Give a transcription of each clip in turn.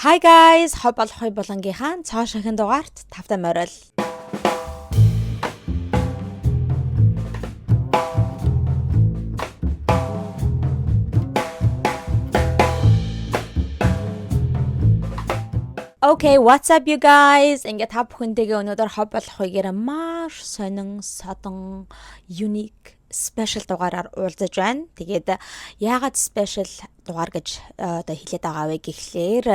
Hi guys, хоб болохгүй болонгийнхаа цоо шахин дугаарт тавтай морил. Okay, what's up you guys? Ингээ та бүхэнтэйгээ өнөөдөр хоб болохгүйгээр маш сонин, содон, unique special дугаараар уулзаж байна. Тэгээд яагаад special дугаар гэж одоо хэлээд байгаа вэ гэхлээр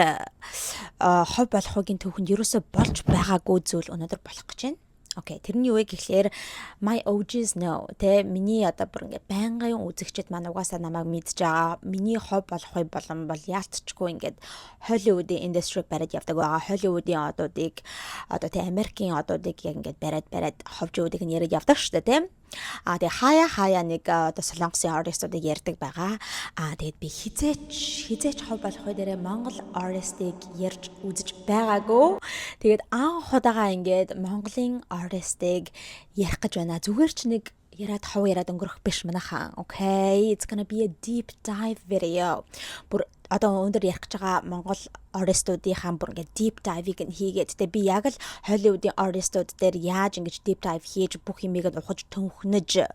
хоб болохгүйгийн түүхэнд ерөөсө болж байгаагүй зүйл өнөөдөр болох гэж байна. Окей, тэрний юу вэ гэхлээр my OGs know. Тэ миний одоо бүр ингээ байнгын үзэгчд маань угаасаа намайг мэдж байгаа. Миний хоб болохгүй болон бол яалтчгүй ингээд Hollywood-ийн industry бариад явдаг байгаа. Hollywood-ийн одуудыг одоо тэ Америкийн одуудыг яг ингээд бариад ховжуудыг нь яриад явдаг шүү дээ, тэ. Тэгээ хаяа нэг одоо солонгосын артистуудыг ярьдаг байгаа. Тэгээд би хизээч хов болохгүй дээрээ Монгол артистыг ярьж үзэж байгаагүй. Тэгээд анх удаага ингээд Монголын артистыг ярих гэж байна. Зүгээр ч нэг хов яриад өнгөрөх биш манайхан. Okay, it's gonna be a deep dive video. Бүр одоо өндөр ярих гэж байгаа Монгол артистуудынхаа бүр ингээд deep dive-ийг хийгээд тэ би яг л Hollywood-ийн артистууд дээр яаж ингэж deep dive хийж бүх юмыг ухаж төнхнөж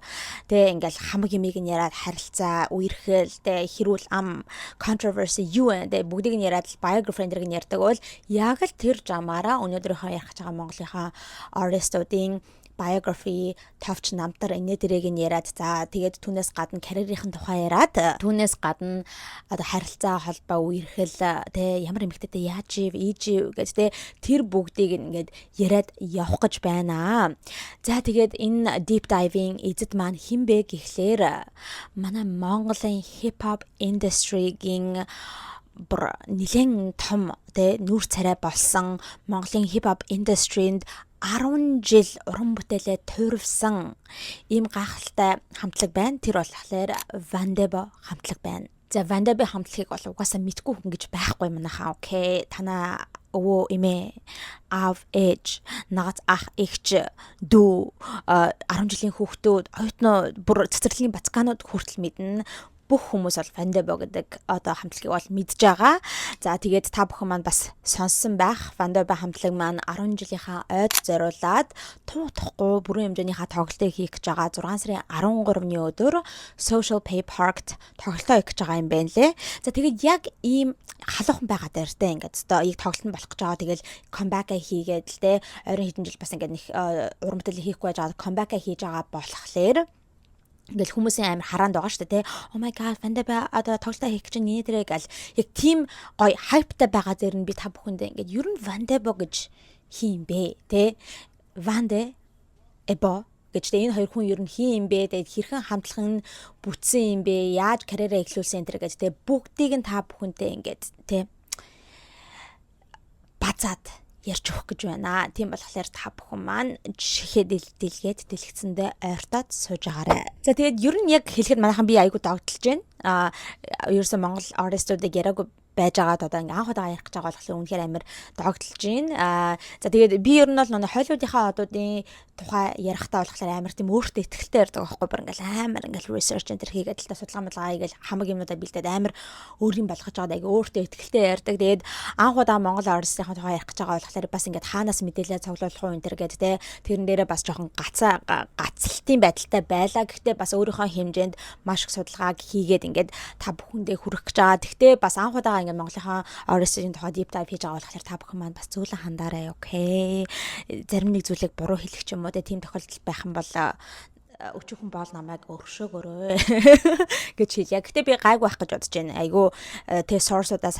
тэ ингээл хамаг юмыг нь яриад харилцаа, үерхэл тэ хэрүүл ам controversy юу вэ тэ бүгдийг нь яриад biography эндрийг нь ярьдаг бол яг л тэр жамаараа өнөөдрийнхөө ярих гэж байгаа Монголынхаа артистуудын biography, товч намтар энэ дэрэг нь яриад за тэгээд түүнээс гадна карьерийн тухай яриад түүнээс гадна одоо харилцаа холбоо үерхэл тэ ямар эмэгтэйтэй яаж ийж гэж тэ тэр бүгдийг ингээд яриад явах гэж байна. За тэгээд энэ deep diving эзэд маань хэн бэ гэхлээр манай Монголын hip hop industry-гийн нэлээд том тэ нүүр царай болсон Монголын hip hop industry-нд 10 жил уран бүтээлээ туурвсан ийм гайхалтай хамтлаг байна. Тэр болохоор Вандебо хамтлаг байна. За Вандебо хамтлагийг бол угаасаа мэдгүй хүн гэж байхгүй манайхаа. Окей. Танаа өвөө эмээ аав ээж нагц ах эгч дүү 10 жилийн хүүхдүүд оюутнууд бүр цэцэрлэгийн бацгаанууд хүртэл мэднэ. Бүх хүмүүс бол Вандебо гэдэг одоо хамтлагийг бол мэдж байгаа. За тэгээд та бүхэн маань бас сонссон байх. Вандебо хамтлаг маань 10 жилийнхаа ойд зориулаад туутахгүй бүрэн хэмжээнийхээ тоглолтыг хийх гэж байгаа. 6 сарын 13-ны өдөр Social Pay Park-т тоглолтоо хийх гэж байгаа юм байна лээ. За тэгээд яг ийм халуухан байгаа дээртэй ингээд одоо яг тоглолт нь болох гэж байгаа. Тэгэл comeback хийгээд л те ойрын хэдэн жил бас ингээд нэг уран бүтээл хийхгүй байж байгаа comeback хийж байгаа болохоор ингээл хүмүүсийн амар хараанд байгаа шүү дээ, тэ. Oh my god, Вандебо одоо тоглолтоо хийх гэж нэ дэрэг гал. Яг тийм гоё хайптай байгаа дээр нь би та бүхэндээ ингээд ер нь Вандебо гэж хин бэ, тэ. Вандебо гэж тэ энэ хоёр хүн ер нь хин юм бэ, тэгээд хэрхэн хамтлах нь бүтсэн юм бэ, яаж карьераа эхлүүлсэн энэ төр гэж тэ бүгдийг нь та бүхэнтэй ингээд тэ бацаад ярьж өгөх гэж байна. Тийм болохоор та бүхэн маань жишээ дэлгээд дэлгэцэндээ ойртоод сууж агаарай. За тэгээд ер нь яг хэлэхэд манайхан би айгу догдолж байна. Ерөөсөн Монгол артистуудыг яриаггүй байж байгаад одоо ингээм анх удаа ярих гэж байгаа болохоор үнэхээр амар догдолж байна. За тэгээд би ер нь бол нөгөө Холливуудынхаа одуудын тухай ярихдаа болохоор амар тийм өөртөө ихтэй ярьдаг байхгүй бүр ингээл амар ингээл research энэ төр хийгээд л та судалгаа малгаа хийгээл хамаг юмнуудаа бэлдээд амар өөрийн болгож байгаа даа өөртөө ихтэй ярьдаг. Тэгээд анх удаа Монгол артистынхаа тухай ярих гэж байгаа болохоор бас ингээд хаанаас мэдээлэл цуглуулах уу энэ төр гэдэг те тэрэн дээрээ бас жоохон гацалтын байдалтай байлаа. Гэхдээ бас өөрийнхөө хэмжээнд маш их судалгааг хийгээд ингээд та бүхэндээ хүрэх гэж байгаа. Гэхдээ бас анх удаа ингээд Монголынхаа артистын тухай deep dive хийж байгаа болохоор та бүхэн маань бас зөөлөн хандаарай, окей. Зарим нэг зүйлийг буруу хэлэх ч юм уу тийм тохиолдол байх юм бол өчүүхэн боол намайг өршөөгөөрэй гэж хэлье. Гэтэ би гайгүй байх гэж бодож байна. Айгу тэ source-удаа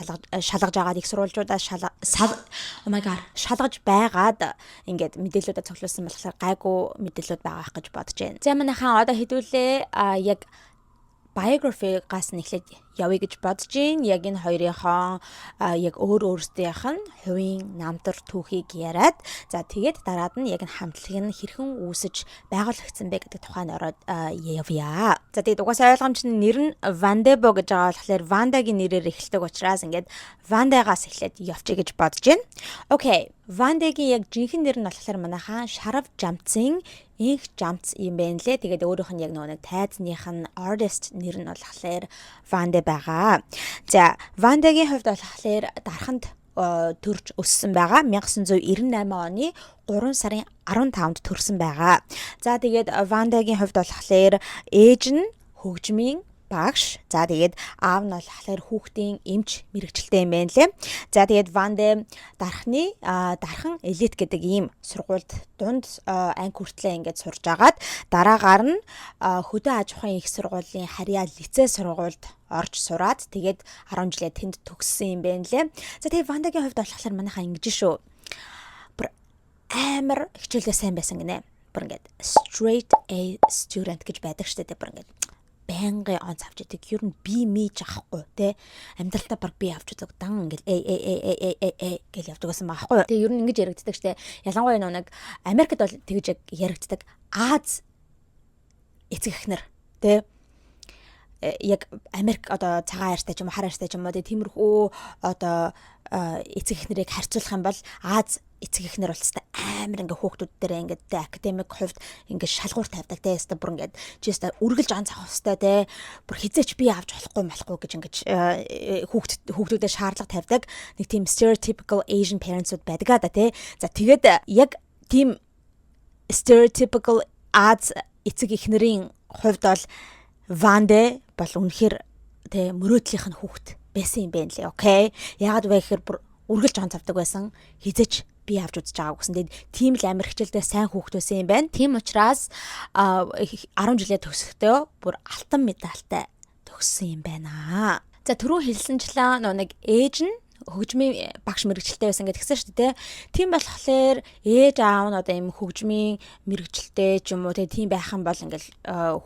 шалгаж агаад их сурвалжуудаа oh my god шалгаж байгаад ингээд мэдээлэлүүдээ цуглуулсан болохоор гайгүй мэдээлэлүүд байгаа гэж бодож байна. За манайхаа одоо хэдүүлээ яг biography-гаас нэхлээд явъя гэж бодож байна. Яг энэ хоёрынхоо яг өөрсдийнх нь хувийн намтар түүхийг яриад за тэгээд дараад нь яг энэ хамтлаг нь хэрхэн үүсэж байгуулагдсан бэ гэдэг тухайн ороод явъя. За тэгээд угаасаа ойлгомжтой нэр нь Вандебо гэж байгаа болохоор Вандагийн нэрээр эхэлдэг учраас ингээд Вандагаас эхлээд явчих гэж бодож байна. Окей. Вандагийн яг жинхэнэ нэр нь болохоор манайхаа Шарав Жамцын инх Жамц юм байна лээ. Тэгээд өөрийнх нь яг нэг тайзных нь artist нэр нь болохоор Ванде байгаа. За, Вандагийн хувьд болохоор дарханд төрж өссөн байгаа. 1998 оны 3 сарын 15-нд төрсэн байгаа. За тэгээд Вандагийн хувьд болохоор ээж нь хөгжмийн багш. За тэгээд аав нь болохоор хүүхдийн эмч мэрэгчлээ юм байна лээ. За тэгээд Вандэ дархан элит гэдэг ийм сургуульд дунд анги хүртлээ ингээд сурж агаад дараагаар нь хөдөө аж ахуйн их сургуулийн Харьяа лицей сургуульд орж сураад тэгээд 10 жилээ тэнд төгссөн юм байна лээ. За тэгээд Вандагийн хувьд болохоор манайхаа ингэж шүү. Бүр амар хичээлдээ сайн байсан гинэ. Бүр ингээд straight A student гэж байдаг штэ тэ бүр ингээд байнгын онц авч идэг. Ер нь би мэж авахгүй те. Амьдралтаа баг би авч үзэг дан ингээл гэл явдаг байсан байхгүй. Тэгээ ер нь ингэж яригддаг штэ. Ялангуяа нэг Америкт бол тэгж яригддаг. Аз эцэг эхнэр те. Яг Америк одоо цагаан хайртай ч юм уу хар хайртай ч юм уу тиймэрхүү одоо эцэг эхнэрийг харьцуулах юм бол Аз эцэг эхнэр бол тест амар ингээ хүүхдүүд дээр ингээ академик хувьд ингээ шалгуур тавьдаг те тест бүр ингээ тест үргэлж он цах хөстэй те бүр хизээч би авч болохгүй гэж ингээ хүүхдүүдэд шаардлага тавьдаг нэг тийм stereotypical Asian parents-ууд байдаг да те за тэгээд яг тийм stereotypical Аз эцэг эхнэрийн хувьд бол Вандэ бол үнэхээр те мөрөөдлийнх нь хүүхд байсан юм байна лээ окей яагаад вэ гэхээр бүр үргэлж он цавдаг байсан хизээч би авч үзэж байгааг гэсэн. Тэгээд тийм л амар хичээлдээ сайн хүүхд байсан юм байна. Тийм учраас 10 жилээ төгсөхдөө бүр алтан медальтай төгссөн юм байна. За түрүү хэлсэнчлэн нэг ээж нь хөгжмийн багш мэрэгчлээ байсан гэдгсэн шүү дээ. Тийм болохоор ээж аав нь одоо юм хөгжмийн мэрэгчлээ ч юм уу тийм байх юм бол ингээл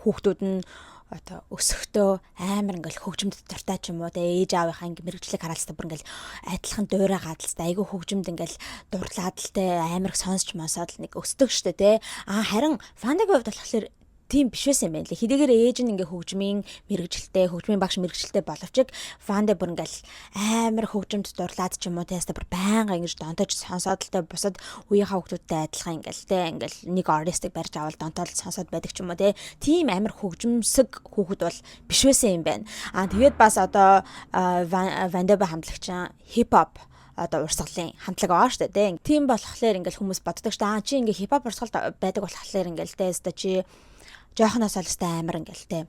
хүүхдүүд нь одоо өсөхдөө амар ингээл хөгжимд дуртай ч юм уу тэгээ ээж аавынхаа ингээл мэрэгчлэг хараалцтай бүр ингээл адилхан дуурай гадалцтай айгүй хөгжимд ингээл дурлаад л те амар их сонсч мосоод нэг өсдөг штэ те харин Вандагийн хувьд болохоор тийм биш байсан юм байна лээ. Хэдийгээр ээж нь ингээ хөгжмийн мэрэгжилтэй, хөгжмийн багш мэрэгжилтэй боловч Ванда бүр ингээл амар хөгжимд дурлаад ч юм уу тест бүр байнга ингэж донтож сонсоод л те бусад үеийнхээ хүүхдүүдтэй адилхан ингээл те ингээл нэг артистыг барьж авал донтоод сонсоод байдаг ч юм уу те. Тийм амар хөгжимсэг хүүхэд бол биш байсан юм байна. Тэгээд бас одоо Ванда хамтлагч хип-хоп одоо урсгалын хамтлаг байгаа шүү дээ. Тийм болохоор ингээл хүмүүс боддог шүү дээ. Чи ингээ хип-хоп урсгалд байдаг болохоор ингээл те чи жоохноос олстой амар ингээл те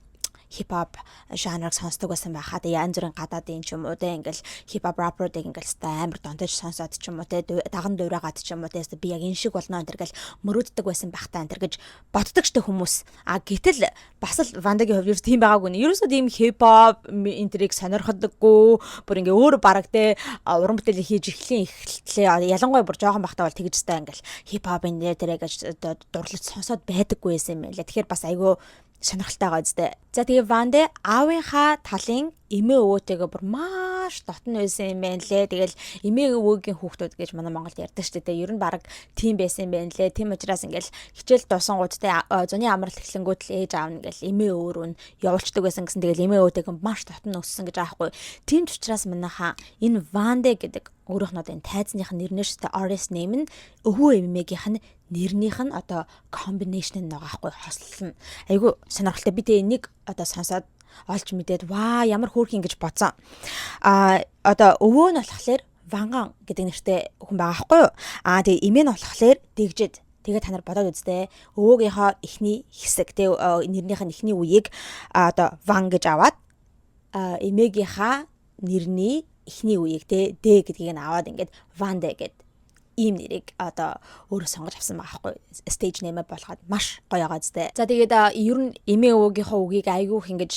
хип-хоп жанрыг сонсдог байсан байхад янз бүрийн гадаадын ч юм уу те ингээл хип-хоп rapper-ыг ингээл амар донтож сонсоод ч юм уу те даган дуурайгаад ч юм уу те би яг энэ шиг болно энэ гэл мөрөөддөг байсан байхтаа энэ гэж боддог штэ хүмүүс. Гэтэл бас л Вандагийн хувьд ерөөс тийм байгаагүй нэ. Ерөөсөө тийм хип-хоп энтрийг сонирхдаггүй бүр ингээ өөр бараг те уран бүтээл хийж эхлэе ялангуяа бүр жоохон байхтаа бол тэгж стай ингээл хип-хоп энэ тэрэг гэж дурлаж сонсоод байдаггүй байсан юм байна. Тэгэхээр бас айгүй сонирхолтой байгаа зү. За тэгээ Вандэ аавынхаа талын эмээ өвөөтэйгээ бүр маш дотн байсан юм байна лээ. Тэгэл эмээ өвөөгийн хүүхдүүд гэж манай Монголд ярьдаг шүү дээ. Ер нь баг тийм байсан юм байна лээ. Тийм учраас ингээл хичээл дуусангуудтай зуны амралт эхлэнгүүд л ээж аав нь ингээл эмээ өвөө рүү явуулцдаг байсан гэсэн. Тэгэл эмээ өвөөтэйгээ маш дотн өссөн гэж аахгүй. Тийм ч учраас манайхаа энэ Вандэ гэдэг өөрөөх нь одоо энэ тайзных нэрнээс тэ artist name нь өвөө эмээгийнх нь нэрнийх нь одоо combination нь байгаа аахгүй хослол нь. Айгу сонирхолтой. Би тэгээ нэг одоо сонсоод олж мэдээд ваа ямар хөөрхин гэж бодсон. Одоо өвөө нь болохоор Ванган гэдэг нэртэй хүн байгаа аахгүй юу? Тэгээ эмээ нь болохоор Дэгжид. Тэгээ та нар бодоод үзтээ. Өвөөгийнхөө эхний хэсэг тэ нэрнийх нь эхний үеийг одоо Ван гэж аваад эмээгийнхаа нэрний эхний үеийг тэ Д гэдгийг нь аваад ингээд Вандэ гэд ийм нэрийг одоо өөрөө сонгож авсан байгаа байхгүй stage name болгоод маш гоё байгаа зү. За тэгээд ер нь эмээ өвөөгийнхөө үгийг айгүйх ингэж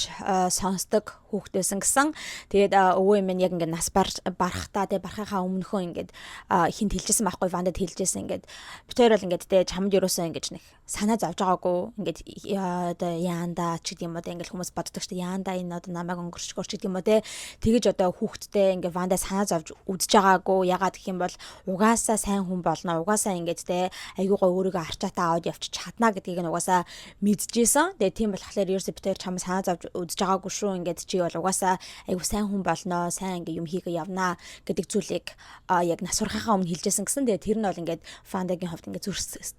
сонсдог хүүхдээсэн гэсэн. Тэгээд өвөө эмээ яг ингээд нас барахтаа тэг барахынхаа өмнөхөө ингээд хинт хэлжсэн байхгүй Вандад хэлжсэн ингээд битээр бол ингээд тэг чамд ерөөсөө ингэж нэг санаа зовж байгаагүй ингээд одоо яанда ч гэдэг юм уу ингээд хүмүүс боддог шүү дээ яанда энэ одоо намайг өнгөрчгөр ч гэдэг юм уу тэгэж одоо хүүхдтэй ингээд Ванда санаа зовж үдж байгаагүй ягаад гэх юм бол угаасаа сайн хүн болно угаасаа ингээд те айгуугаа өөрийгөө арчаатаа аваад явчих чадна гэдгийг нь угаасаа мэдчихсэн. Тэгээ тийм болохоор ерөөсөө битээр чамд санаа зовж үдж байгаагүй шүү ингээд чи бол угаасаа айгу сайн хүн болно, сайн ингээ юм хийгээ явнаа гэдэг зүйлийг яг нас сурахаа өмнө хэлжсэн гэсэн. Тэгээ тэр нь бол ингээд Вандагийн хувьд ингээд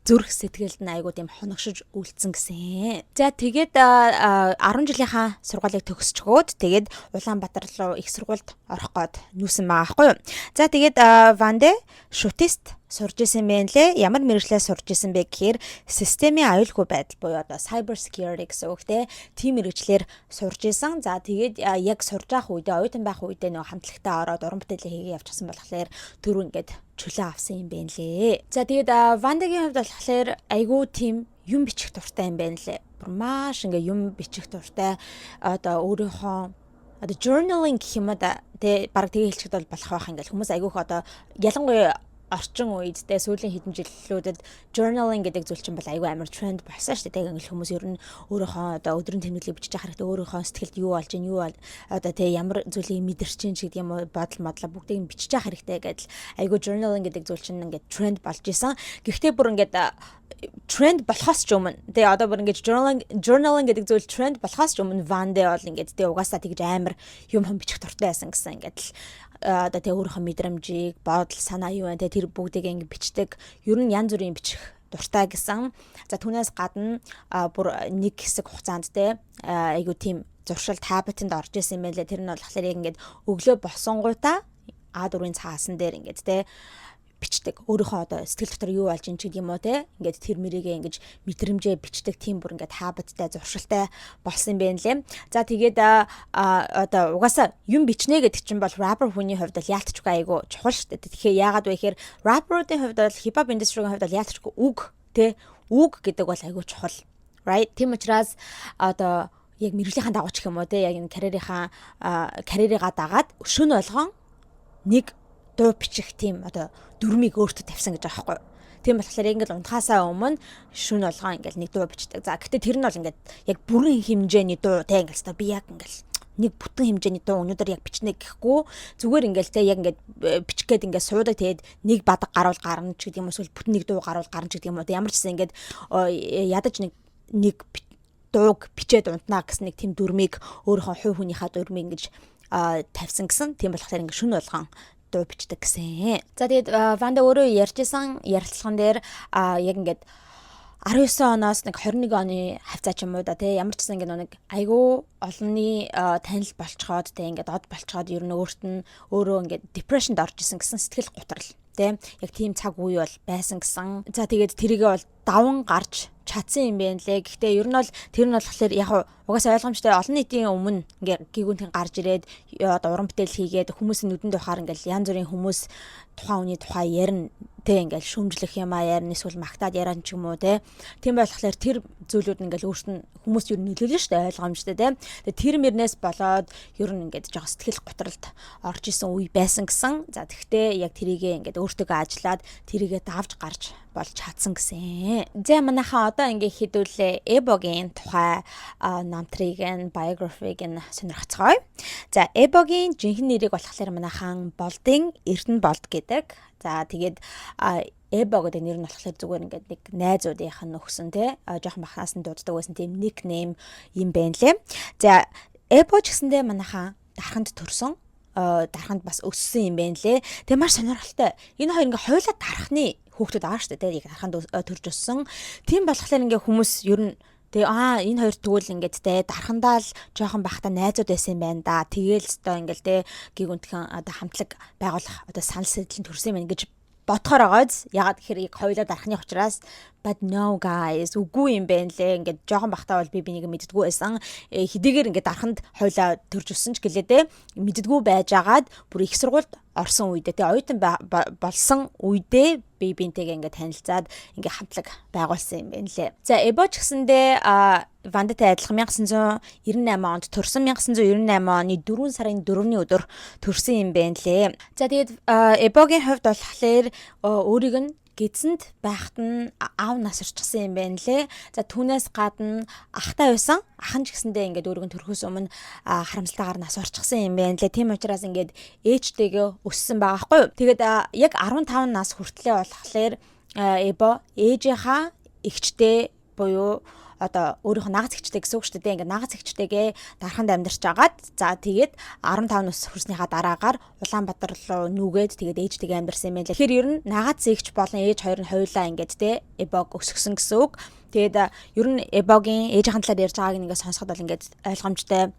зүрх сэтгэлд нь айгу тийм хоногшиж үлдсэн гэсэн. За тэгээд 10 жилийнхаа сургуулийг төгсчгөөд тэгээд Улаанбаатар руу их сургуульд орох гээд нүүсэн байгаа байхгүй юу. За тэгээд Вандэ шутист сурж исэн бэ нэлээ. Ямар мэргэжлээ сурж исэн бэ гэхээр системийн аюулгүй байдал буюу одоо cyber security гэсэн үг те. Тим мэргэжлэр сурж исэн. За тэгээд яг сурж байх үедээ оюутан байх үедээ нөгөө хамтлагтаа ороод уран бүтээлээ хийгээ явчихсан болохоор түрүү ингээд чөлөө авсан юм бэ нэлээ. За тэгээд Вандагийн хувьд болохоор айгүй тим юм бичих дуртай юм байна лээ. Маш ингээ юм бичих дуртай одоо өөрийнхөө одоо journaling гэх юм да тэ баг тэгээ хэлчихэд бол болох байх ингээл хүмүүс айгүйх одоо ялангуяа орчин үедтэй сүүлийн хэдэн жилүүдэд journaling гэдэг зүйл чинь бол айгүй амар тренд болсон шүү дээ. Ингээл хүмүүс ер нь өөрийнхөө одоо өдрийн тэмдэглэлийг бичиж явах хэрэгтэй өөрийнхөө сэтгэлд юу болж ийн юу одоо тэ ямар зүйлийг мэдэрч чинь ч гэдэг юм уу бодол модлоо бүгдийг бичиж явах хэрэгтэй гэдэл айгүй journaling гэдэг зүйл чинь ингээд тренд болж исэн. Гэхдээ бүр ингээд тренд болохоос ч өмнө тэгээ одоо бүр ингээд journaling гэдэг зүйл тренд болохоос ч өмнө Вандэ бол ингээд тэгээ угаасаа тэгж амар юм бичих дуртай байсан гэсэн ингээд л одоо тэгээ өөрийнхөө мэдрэмжийг бодол санаа юу вэ тэр бүгдийг ингээд бичдэг ер нь янз бүрийн бичих дуртай гэсэн. За түүнээс гадна бүр нэг хэсэг хугацаанд те айгу тийм зуршил таблетанд орж исэн юм байлээ. Тэр нь болохоор яг ингээд өглөө босонгуудаа А4-ийн цаасан дээр ингээд те бичдэг. Өөрийнхөө одоо сэтгэл дотор юу болж ин ч гэдэг юм уу те. Ингээд тэр мэрийгээ ингэж мэдрэмжээ бичдэг тийм бүр ингээд хабиттай зуршилтай болсон юм байна лээ. За тэгээд одоо угаасаа юм бичнэ гэдэг чинь бол rapper хүний хувьд л яалтчгүй айгу чухал шүү дээ. Тэгэхээр яагаад вэ гэхээр rapper-уудын хувьд бол хипхоп индастригийн хувьд бол яалтчгүй үг те. Үг гэдэг бол айгу чухал. Right? Тийм учраас одоо яг мэрэгжлийнхэн дагууч юм уу те. Яг энэ карьерийгаа дагаад өшөө нь болгон нэг дуу бичих тийм одоо дүрмийг өөртөө тавьсан гэж байгаа байхгүй. Тийм болохоор ингээд унтахаасаа өмнө шүн болгоо ингээд нэг дуу бичдэг. За гэхдээ тэр нь бол ингээд яг бүрэн хэмжээний дуу те ингээд би яг ингээд нэг бүтэн хэмжээний дуу өнөөдөр яг бичнэ гэхгүй зүгээр ингээд те яг ингээд бичих гээд ингээд суудаг тэгээд нэг бадаг гаруул гарна ч гэдэг юм эсвэл бүтэн нэг дуу гаруул гарна ч гэдэг юм уу. Ямар ч гэсэн ингээд ядаж нэг дууг бичээд унтнаа гэсэн нэг тийм дүрмийг өөрийнхөө хувь хүнийхээ дүрмийг ингэж тавьсан гэсэн. Тийм болохоор ингээд шүн болгон дуу бичдэг гэсэн. За тэгээд Ванда өөрөө ярьжсэн ярилцлаган дээр яг ингээд 19 оноос нэг 21 оны хавцаа ч юм уу да тий ямар ч гэсэн ингээд нэг айгүй олонний танил болцоход тий ингээд од болцоход ер нь өөрөө ингээд депрешнд орж исэн гэсэн сэтгэл готрал тий яг тийм цаг үе бол байсан гэсэн. За тэгээд тэрийгээ бол даван гарч чадсан юм байна лээ. Гэхдээ ер нь бол тэр нь болохоор яг угаасаа ойлгомжтой олон нийтийн өмнө ингээ гигүнтэн гарч ирээд уран бүтээл хийгээд хүмүүсийн нүдэнд ухаар ингээл янз бүрийн хүмүүс тухайн хүний тухай ярина тэ ингээл шүүмжлэх юм ярина эсвэл магтаад яран ч юм уу тэ. Тийм болохоор тэр зүйлүүд ингээл өөрт нь хүмүүс ер нь нөлөөлнө шүү дээ ойлгомжтой тэ. Тэгээ тэр мөрнөөс болоод ер нь ингээд жоо сэтгэл готролд орж исэн үе байсан гэсэн. За тэгвэл яг тэрийгээ ингээд өөртөө ажиллаад тэрийгээ давж гарч болж чадсан гэсэн. За манайхаа одоо ингээ хэдүүлээ Эбогийн тухай намтрыг biography-г сонирхцгоё. За Эбогийн жинхэнэ нэрийг болохоор манайхан Болдын Эрдэнэ Болд гэдэг. За тэгээд Эбо гэдэг нэр нь болохоор зүгээр ингээд нэг найзуудынх нь өгсөн те жоохон бахнаас нь дууддаг байсан тийм никнейм юм байна лээ. За Эбо ч гэсэндээ манайхан дарханд төрсөн дарханд бас өссөн юм байна лээ. Тэгээ маш сонирхолтой. Энэ хоёр ингээ хойлоо дархны хүүхдүүд аа штэ тэгээ дарханд төрж өссөн. Тийм болохоор ингээ хүмүүс ер нь тэгээ энэ хоёр тэгвэл ингээд те дархандаа л жоохон бахта найзууд байсан юм байна да. Тэгээл өстой ингээл те гигүнтхэн одоо хамтлаг байгуулах одоо санал сэтэл төрсөн юм байна гэж бодохоор байгааз. Ягаад гэхээр яг хоёулаа дархны учраас but no guys үгүй юм байна лээ. Ингээд жоохон бахтаа бол би нэг мэддэггүй байсан. Хэдийгээр ингээд дарханд хоёулаа төрж өссөн ч гэлээ те мэддэггүй байжгаад бүр их сургуульд орсон үедээ те оюутан болсон үедээ би бинтэйгээ ингээд танилцаад ингээд хамтлаг байгуулсан юм байна лээ. За Эбо ч гэсэндээ Вандатай адилхан 1998 онд төрсөн 1998 оны 4 сарын 4-ний өдөр төрсөн юм байна лээ. За тэгээд Эбогийн хувьд болохоор өөрийг нь гидсэнд байхад нь аав насарчсан юм байна лээ. За түүнээс гадна ахтай байсан. Ах нь ч гэсэндээ ингээд өөрийг нь төрөхөөс өмнө харамсалтайгаар нас орчихсан юм байна лээ. Тийм учраас ингээд ээжтэйгээ өссөн байгаа байхгүй юу. Тэгээд яг 15 нас хүртлэе болохоор Эбо ээжийнхаа эгчтэй буюу одоо өөрийнх нь нагц эгчтэй гэсэн үг шүү дээ. Ингээд нагц эгчтэйгээ дарханд амьдарч агаад за тэгээд 15 нас хүрснийхаа дараагаар Улаанбаатар руу нүүгээд тэгээд ээжтэйгээ амьдарсан юм байна лээ. Тэгэхээр ер нь нагц эгч болон ээж хоёр нь хоёулаа ингээд те эбог өсгсөн гэсэн үг. Тэгээд ер нь эбогийн ээжийн талаар ярьж байгааг ингээд сонсоход бол ингээд ойлгомжтой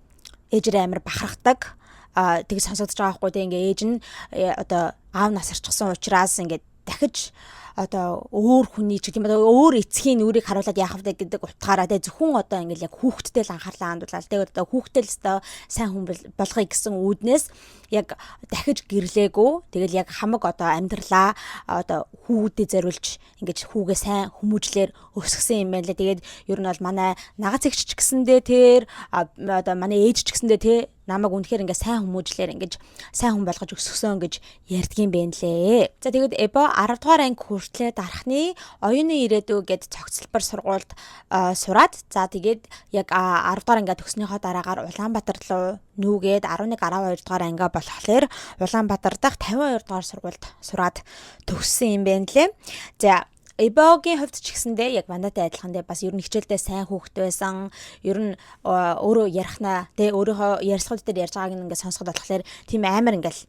ээжрээ амар бахархдаг. Тэг сонсогдож байгаа хгүй те ингээд ээж нь одоо аав нас арчсан учраас ингээд дахиж одоо өөр хүний ч гэм өөр эцгийн нүрийг харуулад яах вэ гэдэг утгаараа те зөвхөн одоо ингээл яг хүүхдтэй л анхаарлаа хандуулаад те одоо хүүхдтэй л өстой сайн хүн болгоё гэсэн үүднээс яг дахиж гэрлээгүү тэгэл яг хамаг одоо амьдралаа одоо хүүдэд зориулж ингээд хүүгээ сайн хүмүүжлэр өсгсөн юм байна лээ. Тэгээд ер нь бол манай нагц эгч ч гэсэндээ тэр одоо манай ээж ч гэсэндээ те намайг үнэхээр ингээд сайн хүмүүжлэр ингээд сайн хүн болгож өсгсөн гэж ярьдгийм байх лээ. За тэгээд Эбо 10 дугаар анги хүртлээр дарахны оюуны ирээдүй гэд цогцлбор сургуульд сураад за тэгээд яг 10 дугаар ангиа төгснөхийн дараагаар Улаанбаатар руу нүүгээд 11 12 дугаар ангиа болохоор Улаанбаатар дахь 52 дугаар сургуульд сураад төгссөн юм байна лээ. За Эбогийн хувьд ч гэсэндээ яг манайтай адилхан дээ бас ер нь хичээлдээ сайн хүүхэд байсан. Ер нь өөрөө ярихнаа тэ өөрийнхөө ярилцлагууд дээр ярьж байгааг ингээд сонсоход болохоор тийм амар ингээд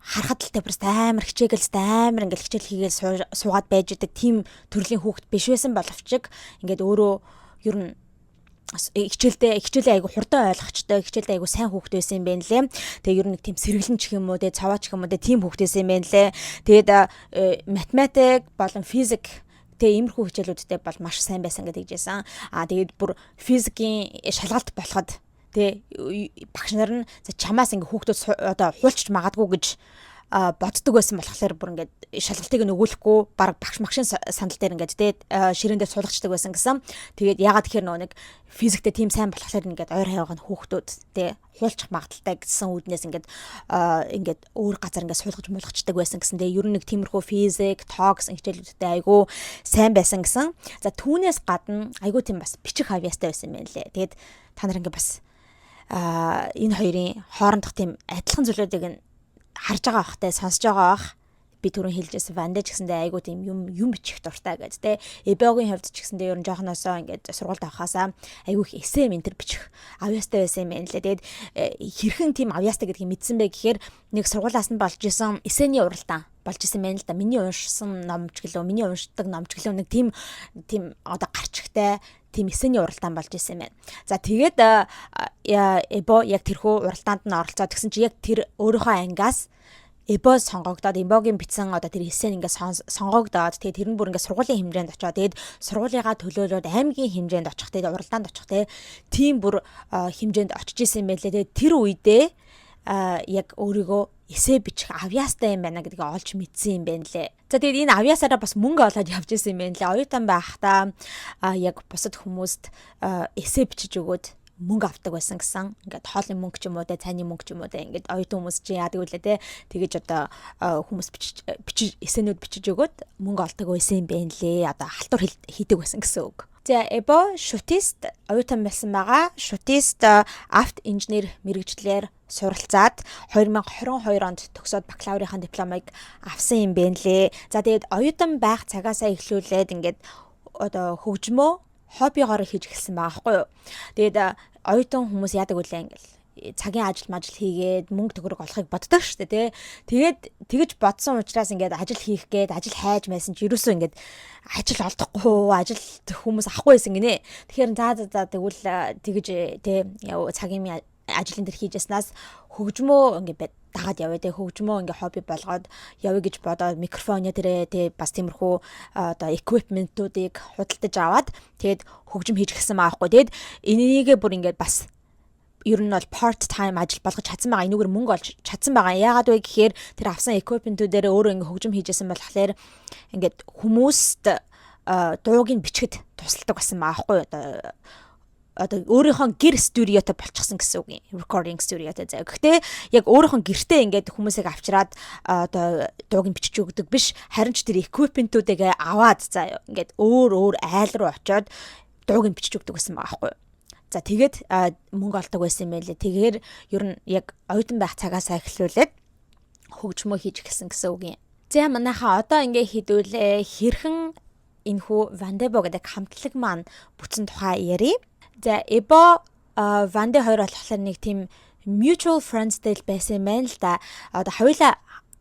харахад л тэ амар хичээгээл амар ингээд хичээл хийгээл суугаад байж идэг тийм төрлийн хүүхэд биш байсан боловч ингээд өөрөө ер нь хичээлээ айгу хурдан ойлгочтой хичээлдээ айгу сайн хүүхэд байсан юм байна лээ. Тэгээ ер нь нэг тийм сэргэлэн ч юм уу те цаваа ч юм уу те тийм хүүхэд байсан юм байна лээ. Тэгээд математик болон физик тэгээ иймэрхүү хичээлүүдтэй бол маш сайн байсан гэдэг жийсэн. Тэгээд бүр физикийн шалгалт болоход тэ багш нар нь чамаас ингээ хүүхдүүд одоо хуульчж магадгүй гэж боддог байсан болохоор бүр ингээд шалгалтыг нөгөөлөхгүй баг багш магшийн сандал дээр ингээд те ширээн дээр суулгачдаг байсан гэсэн. Тэгээд ягаад тэгэхээр нөгөө нэг физиктэй тийм сайн болохоор ингээд ойр хаваагийн хүүхдүүд те хуульчих магадaltaй гэсэн үүднээс ингээд өөр газар ингээд суулгаж муулгачдаг байсан гэсэн. Тэгээ ер нь нэг тиймэрхүү физик, тоо гэсэн хичээлүүдтэй айгүй сайн байсан гэсэн. За түүнээс гадна айгүй тийм бас бичих авьяастай байсан юм байна лээ. Тэгээд та нар ингээд бас энэ хоёрын хоорондох тийм адилхан зүйлүүдийг нь харж байгаа бахтай сонсож байгаа бах би түрүүн хэлжсэн вандаж гэсэндээ айгуу тийм юм бичих дуртай гэж те эбогийн хувьд ч гэсэндээ ер нь жоохносоо ингээд сургуульд авахаасаа айгуу их эсэ ментер бичих авьяастай байсан юм байна лээ. Тэгээд хэрхэн тийм авьяастай гэдгийг мэдсэн бэ гэхээр нэг сургуулиас нь болж исэн эсэний уралдаан болж исэн байна л да. Миний уншсан номч гэлөө миний уншдаг номч гэлөө нэг тийм одоо гарчигтай тийм эсэний уралдаан болж исэн байна. За тэгээд Эбо яг тэрхүү уралдаанд нь оролцоод тэгсэн чи яг тэр өөрийнхөө ангиас Эбо сонгогдоод Эбогийн бичсэн одоо тэр эсээ ингээд сонгогдоод тэгээд тэр нь бүр ингээд сургуулийн хэмжээнд очоод тэгээд сургуулийнхаа төлөөлөөд аймгийн хэмжээнд очих тэгээд уралдаанд очих тийм бүр хэмжээнд очиж исэн юм байлээ. Тэгээд тэр үедээ яг өөрийгөө эсээ бичих авьяастай юм байна гэдгийг олж мэдсэн юм байна лээ. За тэгээд энэ авьяасаараа бас мөнгө олоод явж исэн юм байна лээ. Оюутан байхдаа яг бусад хүмүүст эсээ бичиж өгөөд мөнгө авдаг байсан гэсэн. Ингээд хоолны мөнгө ч юм уу те цайны мөнгө ч юм уу те ингээд оюутан хүмүүс чинь яадаг үлээ те тэгэж одоо хүмүүс бичиж эсэнүүд бичиж өгөөд мөнгө олдог байсан юм байна лээ. Одоо халтур хийдэг байсан гэсэн үг. За Эбо шутист оюутан байсан байгаа. Шутист авто инженер мэргэжлэр суралцаад 2022 онд төгсөөд бакалаврын дипломыг авсан юм байна лээ. За тэгээд оюутан байх цагаасаа эхлүүлээд ингээд одоо хөгжмөө хоббигоор хийж эхэлсэн байгаа байхгүй юу. Тэгээд оюутан хүмүүс яадаг үлээ ингээл цагийн ажил хийгээд мөнгө төгрөг олохыг боддог шүү дээ тий. Тэгээд тэгэж бодсон учраас ингээд ажил хийх гээд ажил хайж байсан чи ерөөсөө ингээд ажил олдохгүй ажил хүмүүс авахгүй байсан гинэ. Тэгэхээр за тэгвэл тэгэж тий цагийн ажлын дээр хийж яснаас хөгжмөө ингээд дагаад яваа те хөгжмөө ингээ хобби болгоод явъя гэж бодоод микрофон тэрэ те бас тиймэрхүү одоо эквипментүүдийг худалдаж аваад тэгээд хөгжим хийж гисэн маахгүй. Тэгээд энийгээ бүр ингээ бас ер нь бол part time ажил болгож чадсан байгаа. Энүүгээр мөнгө олж чадсан байгаа. Яагаад вэ гэхээр тэр авсан эквипментүүдээр өөрөө ингээ хөгжим хийжсэн болохоор ингээд хүмүүст дууг нь бичгэд тусалдаг байсан маахгүй. Одоо өөрийнхөө гэр студиотой болчихсон гэсэн үг юм. Recording студиотой заяа. Гэхдээ яг өөрийнхөө гэртээ ингээд хүмүүсийг авчираад одоо дууг нь бичиж өгдөг биш. Харин ч тэр equipment-үүдээ аваад заяа. Ингээд өөр айл руу очиод дууг нь бичиж өгдөг гэсэн байгаа байхгүй. За тэгээд мөнгө олдог байсан юм байлээ. Тэгэхээр ер нь яг оюутан байх цагаасаа эхлүүлээд хөгжмөө хийж эхэлсэн гэсэн үг юм. За манайхаа одоо ингээд хийдүүлээ хэрхэн энэхүү Вандебо гэдэг хамтлаг маань бүтсэн тухай ярив. За Эбо Ванде хоёр болохоор нэг тийм mutual friends-тэй байсан юм байна л да. Одоо хоёулаа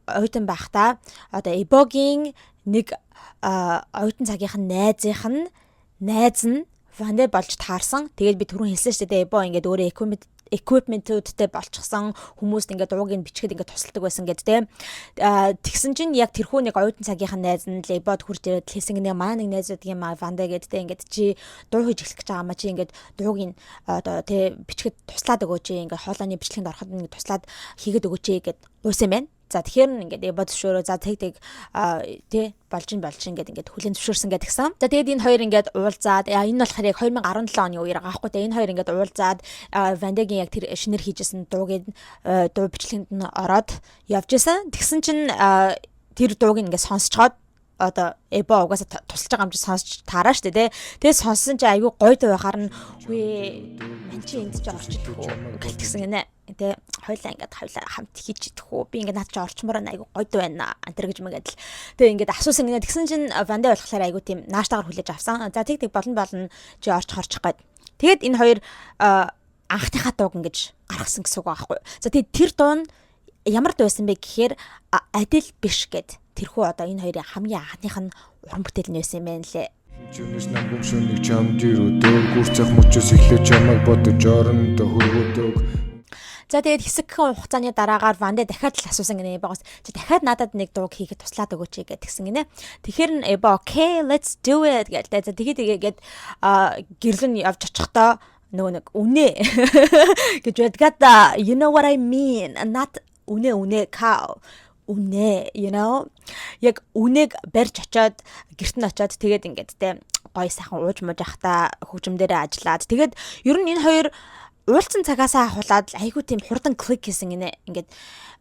оюутан байхдаа одоо Эбогийн нэг оюутан цагийнх нь найз нь Ванде болж таарсан. Тэгээд би түрүүн хэлсэн шүү дээ Эбо ингээд өөрөө equipment-үүдтэй болчихсон хүмүүст ингээд ууг нь бичгэд ингээд тусалдаг байсан гэдэг те. Тэгсэн чинь яг тэрхүү нэг оюутан цагийнх нь найз нь Эбод хурж ирээд хэлсэн гинэ маа нэг найзууд юм Ванде гэдэг те ингээд чи дуу хийж эхлэх гэж байгаа маа чи ингээд дууг нь одоо те бичгэд туслаад өгөөч ингээд хоолойны бичлэгэнд ороход ингээд туслаад хийгээд өгөөч гэд гуйсан байна. За тэгэхээр ингээд Эбод зөвшөөрөө за тэг тий болж ингээд хүлэн зөвшөөрсөн гэдэг гисэн. За тэгээд энэ хоёр ингээд уулзаад энэ болохоор яг 2017 оны үеэр байгаа байхгүй те энэ хоёр ингээд уулзаад Вандегийн яг тэр шинээр хийжсэн дуу бичлэгэнд нь ороод явж исэн. Тэгсэн чинь тэр дууг ингээд сонсцоод одоо Эбо угаасаа тусалж байгаа юм чи сонсч таараа штэ тий. Тэгээд сонссон чи айгүй гоё дуу байхаар нь үе мэн чи энд чи орч идэх үү гэсэн гинэ. Тэ хоёлаа хамт хийж идэх үү би ингээд над чи орчмоор айгүй гоё дуу байна антер гэж мэгээд л тэгээ ингээд асуусан гинэ. Тэгсэн чинь Ванде болохоор айгүй тийм нааштагаар хүлээж авсан. За тэг болно чи орчих гээд. Тэгээд энэ хоёр анхныхаа дууг ингэж гаргасан гэсэн үг байхгүй. За тэгээд тэр дуу нь ямар дуу байсан бэ гэхээр адил биш гэд тэрхүү одоо энэ хоёрын хамгийн анхных нь уран бүтээл нь байсан юм байна лээ. Чүнэс намгүм шүнийг чамд ирүүдэг гүрцэх мөчөөс эхлэж чамайг бодож орон дэ хөргөдөг. За тэгээд хэсэгхэн хугацааны дараагаар Ванде дахиад л асуусан гинэ Эбогоос чи дахиад надад нэг дууг хийхэд туслаад өгөөч гэдгсэн гинэ. Тэгэхээр нь Эбо okay let's do it гэдэг. За тэгээд гэрлэн явж очихдоо нөгөө нэг үнэ гэж байдгаа you know what I mean not үнэ cow үнэ you know яг үнэг барьж очоод гэрт нь очоод тэгээд ингээд те гой сайхан ууж мууж явахта хөгжмөдөрөө ажиллаад тэгээд ер нь энэ хоёр уулцсан цагаасаа ахуулаад айгуу тийм хурдан клик хийсэн гинэ ингээд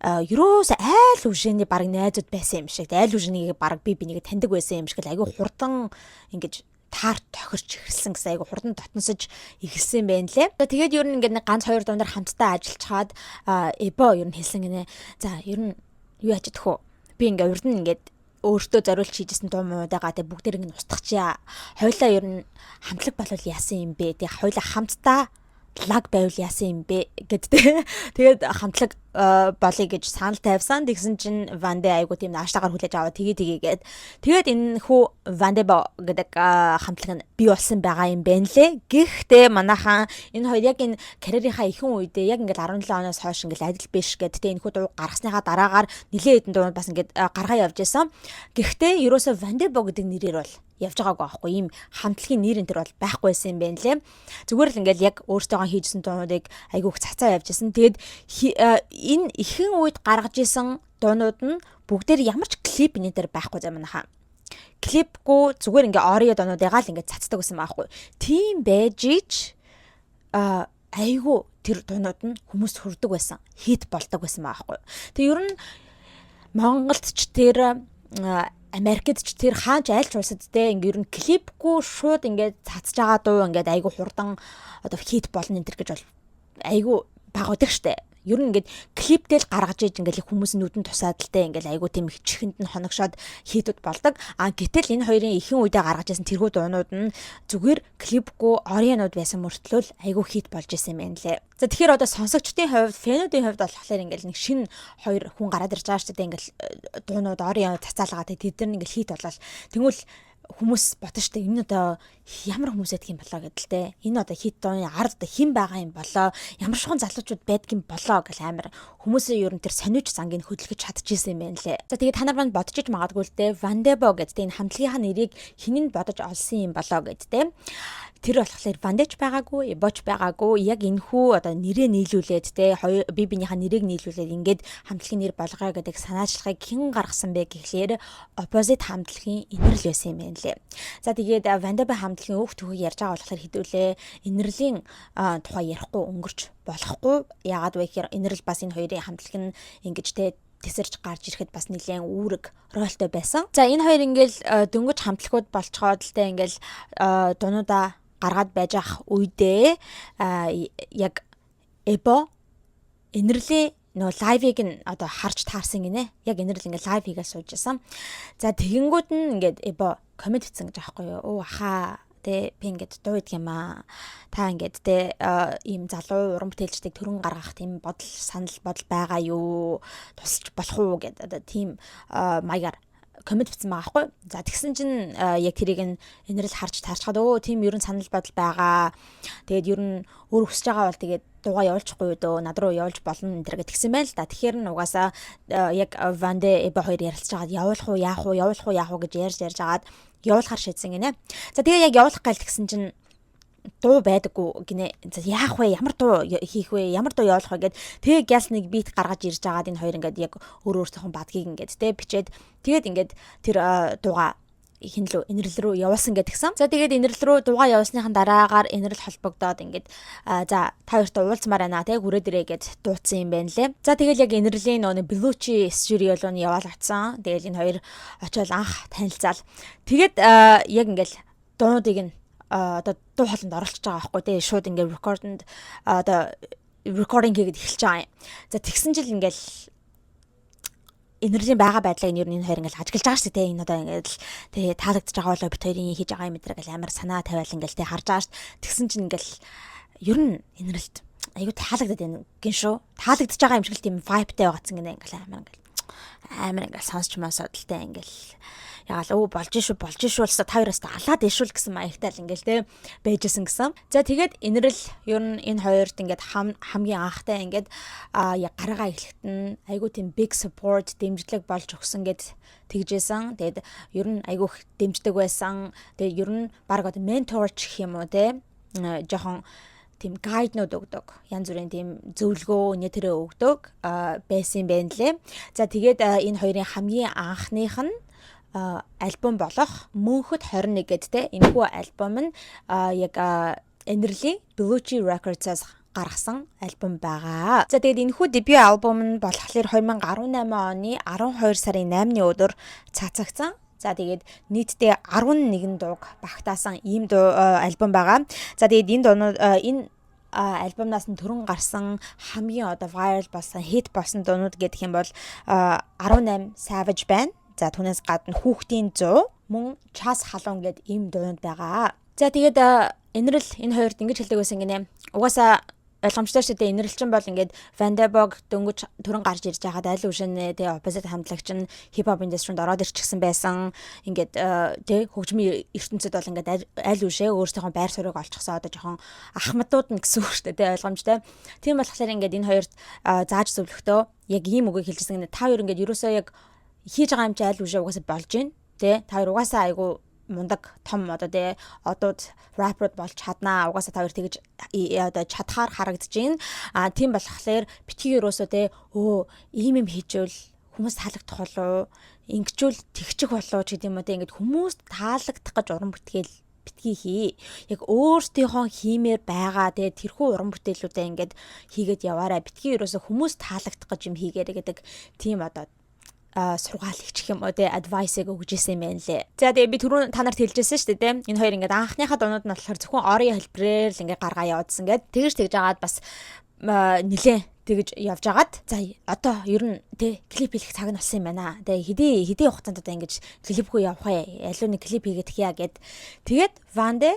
ерөөс айл үжиний баг найзууд байсан юм шиг айл үжинийг баг би бинийг таньдаг байсан юм шиг айгуу хурдан ингээд таар тохирч эхэлсэн гэсэн айгу хурдан дотносож эхэлсэн байна лээ. Тэгээд ер нь ингээд нэг ганц хоёр дундаар хамтдаа ажиллачаад Эбо ер нь хэлсэн гинэ. За ер нь юу яаж идэх вэ? Би ингээд урд нь ингээд өөртөө зориулж хийжсэн дуу муудагаа тэг бүгдээр ингээд устгачаа. Хойлоо ер нь хамтлаг болвол яасан юм бэ? Тэг хойлоо хамтдаа лаг байвал яасан юм бэ гэдтэй. Тэгээд хамтлаг болъё гэж санал тавьсан. Тэгсэн чинь Ванде айгу тийм нааштагаар хүлээж аваад тэгээд энэ хүү Вандебо гэдэг хамтлаг нь бий болсон байгаа юм байна лээ. Гэхдээ манайхан энэ хоёр яг энэ карьерийнхаа ихэнх үедээ яг ингээд 17 оноос хойш ингээд адил биш гэдтэй энэ хүү дуу гаргасныхаа дараагаар нэлээд хэдэн дуу бас ингээд гаргаа явж исэн. Гэхдээ ерөөсөө Вандебо гэдэг нэрээр бол явж байгаагүй байхгүй ийм хамтлагийн нэр энэ төр бол байхгүй байсан юм байна лээ. Зүгээр л ингээл яг өөртөөгөө хийжсэн дуунуудыг айгүйх цацаа явж исэн. Тэгээд энэ ихэнх үед гаргаж исэн дуунууд нь бүгдээр ямар ч клип энэ төр байхгүй зам манайхаа. Клипгүй зүгээр ингээ орио дуунуудыгаа л ингээ цацдаг байсан байхгүй. Тийм байж ич айгүй тэр дуунууд нь хүмүүс хүрдэг байсан. Хит болдог байсан байхгүй. Тэг ер нь Монголд ч тэр Америкт ч тэр хаач айлч улсад те ингээ ер нь клипгүй шууд ингээ цацж байгаа дуу ингээ айгүй хурдан одоо хит болно энэ төр гэж бол айгүй багуудаг штэ. Ер нь ингээд клиптэл гаргаж иж ингээл хүмүүс нүдэн тусаадaltaй ингээл айгу тийм чихэнд нь хоногшоод хийдүүд болдог. Гэтэл энэ хоёрын ихэнх үедээ гаргаж ирсэн тэрхүү дуунууд нь зүгээр клипгүй орионууд байсан мөртлөө айгу хит болж исэн юм байна лээ. За тэгэхээр одоо сонсогчдын хувьд, фэнүүдийн хувьд болохоор ингээл нэг шинэ хоёр хүн гараад ирж байгаа шүү дээ. Ингээл дуунууд орион цацаалгаад тэд нар ингээл хит болол тэгвэл хүмүүс бодсон шүү дээ. Энэ одоо ямар хүмүүс байдаг юм болоо гэдэлтэй. Энэ одоо хит дууны ард хэн байгаа юм болоо, ямар шуган залуучууд байдаг юм болоо гэл амар хүмүүсээ ер нь тэр сониуч зангийг хөдөлгөж чадчихсан юм байна лээ. За тэгээд та нар манд бодож иж магадгүй л дээ. Вандебо гэдэг энэ хамтлагийнхаа нэрийг хинэн бодож олсон юм болоо гэдтэй. Тэр болохоор Вандеч байгаагүй, Эбоч байгаагүй. Яг энэхүү одоо нэрээ нийлүүлээд те бие биенийхээ нэрийг нийлүүлээд ингээд хамтлагийн нэр болгоё гэдэг санаачлагыг хэн гаргасан бэ гэхлээр opposite хамтлагийн инэрл байсан юм байна лээ. За тэгээд Вандебо хамтлагийн өөх төхөг ярьж байгаа болохоор хэдүүлээ инэрлийн тухай ярихгүй өнгөрч болохгүй. Яагаад вэ гэхээр инэрл бас энэ хоёрын хамтлаг нь ингэж те тесэрч гарч ирэхэд бас нэлээд үүрэг ролтой байсан. За энэ хоёр ингээл дөнгөж хамтлагууд болцоход л те ингээл дунуудаа гаргаад байж ах үедээ яг Эбо инэрлийн нөө лайвыг нь одоо харж таарсан гинэ. Яг инэрл ингээд лайв хийгээ сууж байсан. За тэгэнгүүт нь ингээд эбо комент хийсэн гэж аахгүй юу. Оо ахаа тэ би ингээд дуу идэх юм аа. Та ингээд тэ ийм залуу уран бүтээлчдийг төрөн гаргах тийм санал бодол байгаа юу? Тусалж болох уу гэдэг одоо тийм маягаар комент бичсэн байгаа байхгүй. За тэгсэн чинь яг тэрийг инэрл харж таарчхад өө тийм ерөн санал бодол байгаа. Тэгээд ерөн өөр өсөж байгаа бол тэгээд дуугаа явуулчихгүй дөө над руу явуулж болно энэ төр гэсэн байл та. Тэгэхээр нь угаасаа яг Ванде эбо хоёр ярилцж байгаад явуулах уу яах уу гэж ярьж агаад явуулахар шийдсэн гинэ. За тэгээ яг явуулах гал тэгсэн чинь дуу байдаггүй гинэ. За яах вэ? Ямар дуу хийх вэ? Ямар дуу явуулах вэ гэд тэгээ гялс нэг бит гаргаж ирж байгаад энэ хоёр ингээд яг өөр өөртөөхөн бадгийг ингээд тэ бичээд тэгээд ингээд тэр дууга хинлүү инэрл рүү явуулсан гэдгсэн. За тэгээд инэрл рүү дуугаа явуулсныхан дараагаар инэрл холбогдоод ингээд за та хоёртой уулзмаар байна те хүрээд ирээ гэж дуудсан юм байна лээ. За тэгээд яг инэрлийн нөгөө Белучи студио руу яваал очсон. Тэгээд энэ хоёр очиод анх танилцаал. Тэгээд яг ингээд дуунуудыг нь одоо дуу хоолойд оролцож байгаа байхгүй те шууд ингээд recording хийгээд эхэлж байгаа юм. За тэгсэн жил ингээд энергийн байгаа байдлыг нь ер нь энэ хоёр ингээл ажиглаж байгаа шүү дээ. Энэ одоо ингээл тэгээ таалагдж байгаа болоо бит хоёрын хийж байгаа юм мэдрэг амар санаа тавиал ингээл тэгээ харж байгаа шүү. Тэгсэн чинь ингээл ер нь энерэлт айгу таалагдаад байна гин шүү. Таалагдж байгаа юм шиг л тийм vibeтай байгаадсан гинэ ингээл амар ингээл сонсч масаадaltaй ингээл ягаал болж шүү л та хоёроос алаад ишүүл гэсэн маягтай л ингээл те байжсэн гэсэн. За тэгээд энэрл ер нь энэ хоёрт ингээд хамгийн анхтай ингээд яг гарагаа эхлэхэд нь айгу тийм big support дэмжлэг болж өгсөн гэд тэгжсэн. Тэгээд ер нь айгу их дэмждэг байсан. Тэгээд ер нь баг одоо mentor ч гэх юм уу те жоохон тийм гайднууд өгдөг. Янз бүрийн тийм зөвлөгөө нэтэрээ өгдөг байсан байна лээ. За тэгээд энэ хоёрын хамгийн анхных нь альбом болох Мөнхөд 21 гэдтэй энэхүү альбом нь яг энерлийн Белучи Records-аас гаргасан альбом байгаа. За тэгээд энэхүү дебют альбом нь болохоор 2018 оны 12 сарын 8-ны өдөр цацагдсан. За тэгээд нийтдээ 11 дууг багтаасан ийм альбом байгаа. За тэгээд энэ альбомнаас нь төрөн гарсан хамгийн одоо viral болсон hit болсон дуунууд гэх юм бол 18 Savage байна. За түүнээс гадна хүүхдийн 100 мөн час халуун гэд ийм дуунууд байгаа. За тэгээд энэрл энэ хоёрт ингэж хэлдэг байсан гинэ. Угаасаа ойлгомжтой шүү дээ. Энэрл чинь бол ингээд Вандебог дөнгөж төрөн гарч ирж байгаад аль үшнэ тэгээ opposite хамтлагч нь хип хоп индастринд ороод ирчихсэн байсан. Ингээд тэг хөгжмийн ертөнцид бол ингээд аль үшээ өөрсдийнхөө байр суурийг олчихсан одоо жоохон ахмадууд нь гэсэн үг шүү дээ. Тэг ойлгомжтой. Тийм болохоор ингээд энэ хоёрт зааж зөвлөхдөө яг ийм үгийг хэлжсэн гинэ. Та хоёр ингээд ерөөсөө яг хийж байгаа юм чи аль үшээ угаасаа болж гин. Тэ та хоёр угаасаа айгу мундаг том одоо тэ одууд рэперд болж чаднаа. Угаасаа та хоёр тэгж одоо чадхаар харагдаж гин. Тийм болохоор битгий ерөөсөө тэ ийм юм хийжвэл хүмүүс таалагдах болоо. Ингэжүүл тэгчих болоо ч гэдэг юм уу тэ ингээд хүмүүс таалагдах гэж уран бүтээл битгий хий. Яг өөрсдийнхөө хиймээр байгаа тэгээ тэрхүү уран бүтээлүүдээ ингээд хийгээд яваарай. Битгий ерөөсөө хүмүүс таалагдах гэж юм хийгээрэй гэдэг тийм одоо сургаал хийчих юм уу те адвайсыг өгж ирсэн юм байна лээ. За тэгээ би түрүүн та нарт хэлжсэн шүү дээ те. Энэ хоёр ингээд анхныхаа дуунууд нь болохоор зөвхөн орын хэлбэрээр л ингээд гаргаа явуулсан гэд тэгж жагаад бас нилээ тэгж явж агаад за одоо ер нь те клип хийх цаг нь болсон юм байна. Тэгээ хэдий хугацаанд одоо ингэж клипгүй явах ээ. Ялуу нэг клип хийгээд хия гэд тэгээд Ванде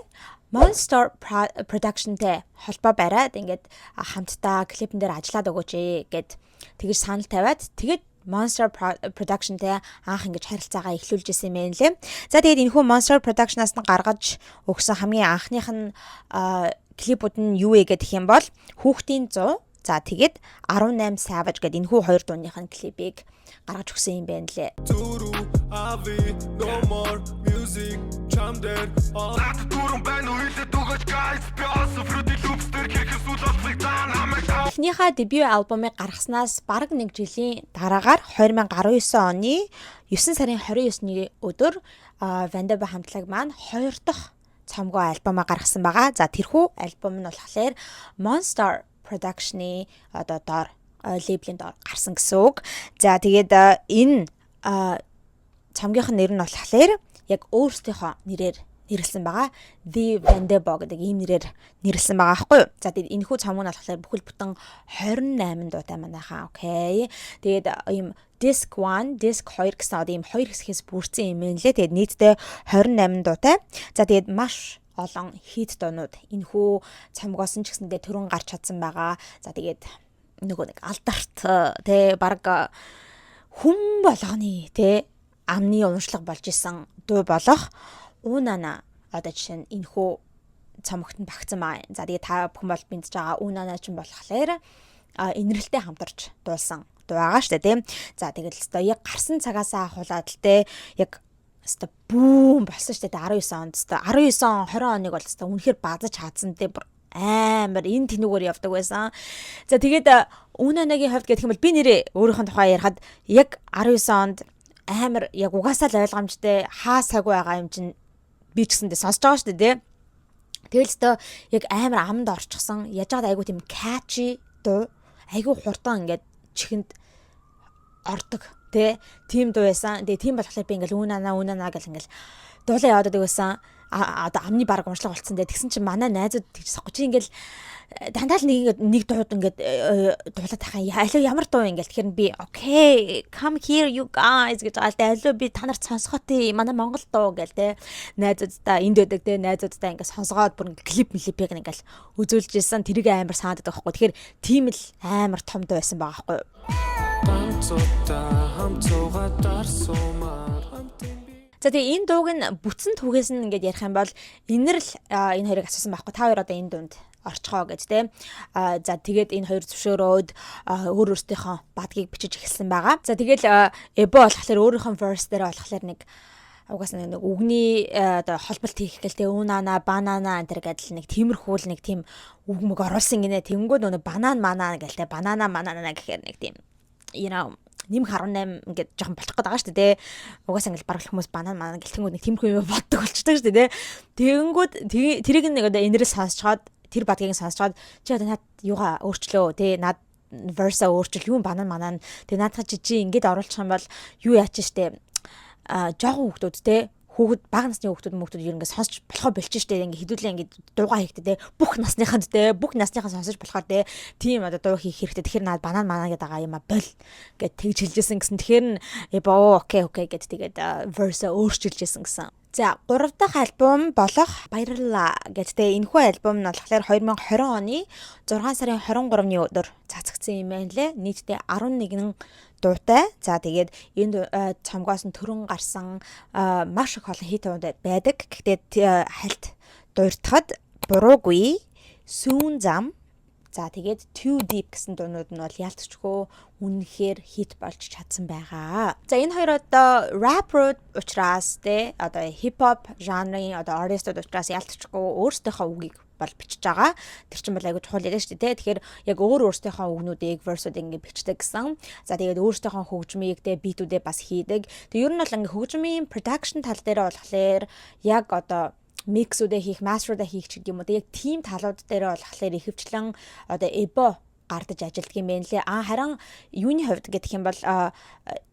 Monster Production-тэй холбоо бариад ингээд хамтдаа клипэн дээр ажиллаад өгөөч гэд тэгж санал тавиад тэгээд Monster Production-тэй анх ингэж харилцаагаа эхлүүлж исэн юм байна лээ. За тэгээд энэхүү Monster Production-аас нь гаргаж өгсөн хамгийн анхных нь клипүүд нь юу вэ гэх юм бол хүүхдийн 100. За тэгээд 18 Savage гэдэг энэхүү хоёр дууных нь клипийг гаргаж өгсөн юм байна лээ. Эхнийхээ дебют альбомыг гаргаснаас бараг 1 жилийн дараагаар 2019 оны 9 сарын 29-ны өдөр Вандебо хамтлаг маань 2 дахь цомгоо альбомаа гаргасан байгаа. За тэрхүү альбом нь болохоор Monster Production-ы одоо доор лейблийн доор гарсан гэсэн үг. За тэгээд энэ цомгийнх нь нэр нь болохоор яг өөрсдийнхөө нэрээр нэрлсэн байгаа. The Vandebo гэдэг ийм нэрээр нэрлсэн байгаа аахгүй юу. За тэгээд энэхүү цомог нь болохоор бүхэл бүтэн 28 дуутай манайхаа. Окей. Тэгээд ийм Disc 1, Disc 2 гэсэн одоо ийм хоёр хэсгээс бүрдсэн юм байна лээ. Тэгээд нийтдээ 28 дуутай. За тэгээд маш олон хит дуунууд энэхүү цомгоос нь ч гэсэндээ төрөн гарч чадсан байгаа. За тэгээд нөгөө нэг алдарт тэ баг хүн болгоны тэ амны уншлага болж исэн дуу болох Унана одоо жишээ нь энэхүү цомогт нь багцсан байгаа. За тэгээд та бүхэн бол бинтж байгаа Унана ч юм болохоор инрэлтэй хамтарч дуулсан дуу байгаа шүү дээ тийм. За тэгэл өстой яг гарсан цагаасаа ахуулаад л те яг өстой бүүм болсон шүү дээ 19 онд өстой 19 он 20 оныг бол өстой үнэхээр базаж хаацсан те амар энэ тэнүүгээр явдаг байсан. За тэгээд Унанагийн хувьд гэх юм бол би нэрээ өөрийнхөө тухай ярихад яг 19 онд амар яг угаасаа л ойлгомжтой хаа цаг байгаа юм чинь би ч гэсэндээ сонсож байгаа шүү дээ. Тэгэл өстой яг амар амд орчихсон. Яж хаад айгу тийм catchy дуу айгу хурдан ингээд чихэнд ордог тийм дуу байсан. Тэгээ тийм болохоор би ингээл Унана гэл ингээл дуулаа яваад байсан. Одоо амны баг уншлага болцсон дээ. Тэгсэн чинь манай найзууд тэгчихсэхгүй чи ингээл дандаа л нэг дууд ингээд дуулаад тахаа ямар дуу ингээл тэгэхээр би okay come here you guys гэж гаалтай алуу би та нарт сонсгоотой манай Монгол дуу гээл те найзуудтай энд байдаг те найзуудтай ингээд сонсгоод бүр клип мэлипийг ингээл үзүүлж ирсэн тэрийг амар санаад байгаа байхгүй. Тэгэхээр тийм л амар том дуу байсан байгаа байхгүй. За тэгээ энэ дууг нь бүтсэн түгээс нь ингээд ярих юм бол энэрл энэ хоёрыг асуусан байхгүй. Та хоёр одоо энэ дунд орчхоо гэж те. За тэгээд энэ хоёр зөвшөөрөөд өөр өөртөөхөө бадгийг бичиж эхэлсэн байгаа. За тэгэл Эбо болохоор өөрийнхөө verse дээр болохоор нэг угаасаа нэг үгний оо холболт хийх гэлтэй Унана, банана энэ төр гэдэл нэг тиймэрхүүл нэг тийм үг мөг оруулсан гинэ. Тэнгүүд нөгөө банана гэлтэй банана гэхээр нэг тийм нэмэх 18 ингээд жоохон болчих гээд байгаа шүү дээ. Угаасаа ингээд бараг хүмүүс банана гэлтэнгүүд нэг тиймэрхүү юм боддог болчихдог шүү дээ. Тэнгүүд тэрийг нэг одоо энэрэл сонсчоод тэр бадгийг сонсчоод чи одоо над юугаа өөрчлөө те над verse өөрчил юм банана тэгээ наадах чи ингээд оруулчих юм бол юу яач штэ жоохон хүүхдүүд те хүүхэд бага насны хүүхдүүд ер ингээд сонсч болохоо болчих штэ ингээд хідүүлээ ингээд дуугаа хийхдээ те бүх насныхаа сонсож болохоор те тийм одоо дуу хийх хэрэгтэй. Тэгэхээр наад банана гэдэг байгаа юм а бол гэд тэгж хэлжсэн гэсэн. Тэгэхээр боо окей гэд тэгээд verse өөрчилжсэн гэсэн. За 3 дахь альбом болох Баярлалаа гэдтэй энэхүү альбом нь болохоор 2020 оны 6 сарын 23-ны өдөр цацагдсан юм байна лээ. Нийтдээ 11 дуутай. За тэгээд энэ цомгоос нь төрөн гарсан маш их олон хит дууд байдаг. Гэхдээ хальт дууртахад буруугүй сүүн зам за тэгээд Too Deep гэсэн дуунууд нь бол ялцчгүй үнэхээр хит болж чадсан байгаа. За энэ хоёр одоо rapper учраас те одоо hip hop жанрын одоо artistууд учраас ялцчгүй өөрсдийнхөө үгийг бол бичиж байгаа. Тэр чинь бол айгүй чухал яриа шүү дээ. Тэгэхээр яг өөрсдийнхөө үгнүүдийг verse-ууд ингэ бичдэг гэсэн. За тэгээд өөрсдийнхөө хөгжмийг те битүүдээ бас хийдэг. Тэг ер нь бол ингэ хөгжмийн production тал дээр болохоор яг одоо миксүүдээ хийх, мастерудаа хийх ч гэдэг юм уу. Яг team талууд дээр болохоор ихэвчлэн одоо Эбо гардаж ажилддаг юм байна лээ. Харин юуны хувьд гэдэг юм бол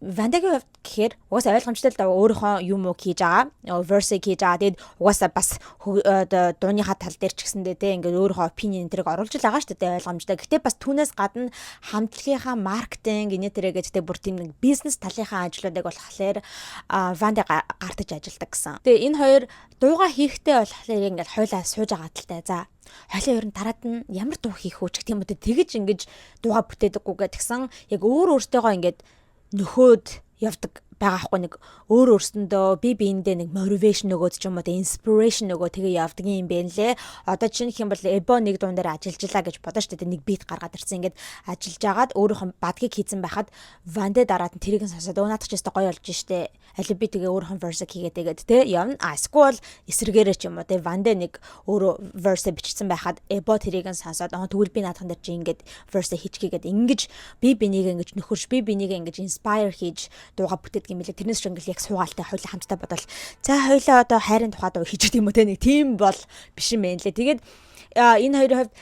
Вандагийн хувьд гэхээр угаасаа ойлгомжтой л да өөрийнхөө юм уу хийж байгаа. Verse хийж байгаа. Тэгээд угаасаа бас дууныхаа тал дээр ч гэсэндээ те ингээд өөрийнхөө opinion тэрийг оруулж л байгаа шүү дээ ойлгомжтой. Гэхдээ бас түүнээс гадна хамтлагийнхаа маркетинг энэ тэрэг гэдэг бүр тийм нэг бизнес талынхаа ажлуудыг болохоор Ванда гардаж ажилддаг гэсэн. Тэгээ энэ хоёр дууга хийхдээ болохоор ингээд хойлоо сууж байгаа талтай. За хойлоо ер нь дараад нь ямар дуу хийх үү гэх юм уу тэгэж ингэж дууга бүтээдэггүй гэдгсэн яг өөртөөгөө ингэж нөхөөд явдаг байгаа хгүй нэг өөрөөсөндөө биендээ нэг motivation нөгөөд ч юм уу inspiration нөгөө тэгээ явдаг юм бэ нэлээ. Одоо жишээ нь бол Эбо нэг дуун дээр ажиллажлаа гэж бодож штэ нэг бит гаргаад ирсэн ингээд ажиллаж агаад өөрийнхөө бадгийг хийцэн байхад Вандэ дараад нь тэрийг сонсоод унаадах ч өстой гоё болж штэ. Аль би тэгээ өөрийнхөө verse хийгээд тэгээд те явна. Эсвэл эсрэгээрээ ч юм уу те Вандэ нэг өөрөө verse бичсэн байхад Эбо тэрийг сонсоод тэгвэл би наадхан дээр чи ингээд verse хийчихгээд ингэж бинийг ингэж нөхөрш бинийг ингэж inspire хийж дууга бүтээдэг юм билээ. Тэрнээс ч ингээл яг суугаалтай хойлоо хамтдаа бодвол за хойлоо одоо хайрын тухай дуу хийж гэдэг юм уу те нэг тийм бол биш юм байна лээ. Тэгээд энэ хоёрын хувьд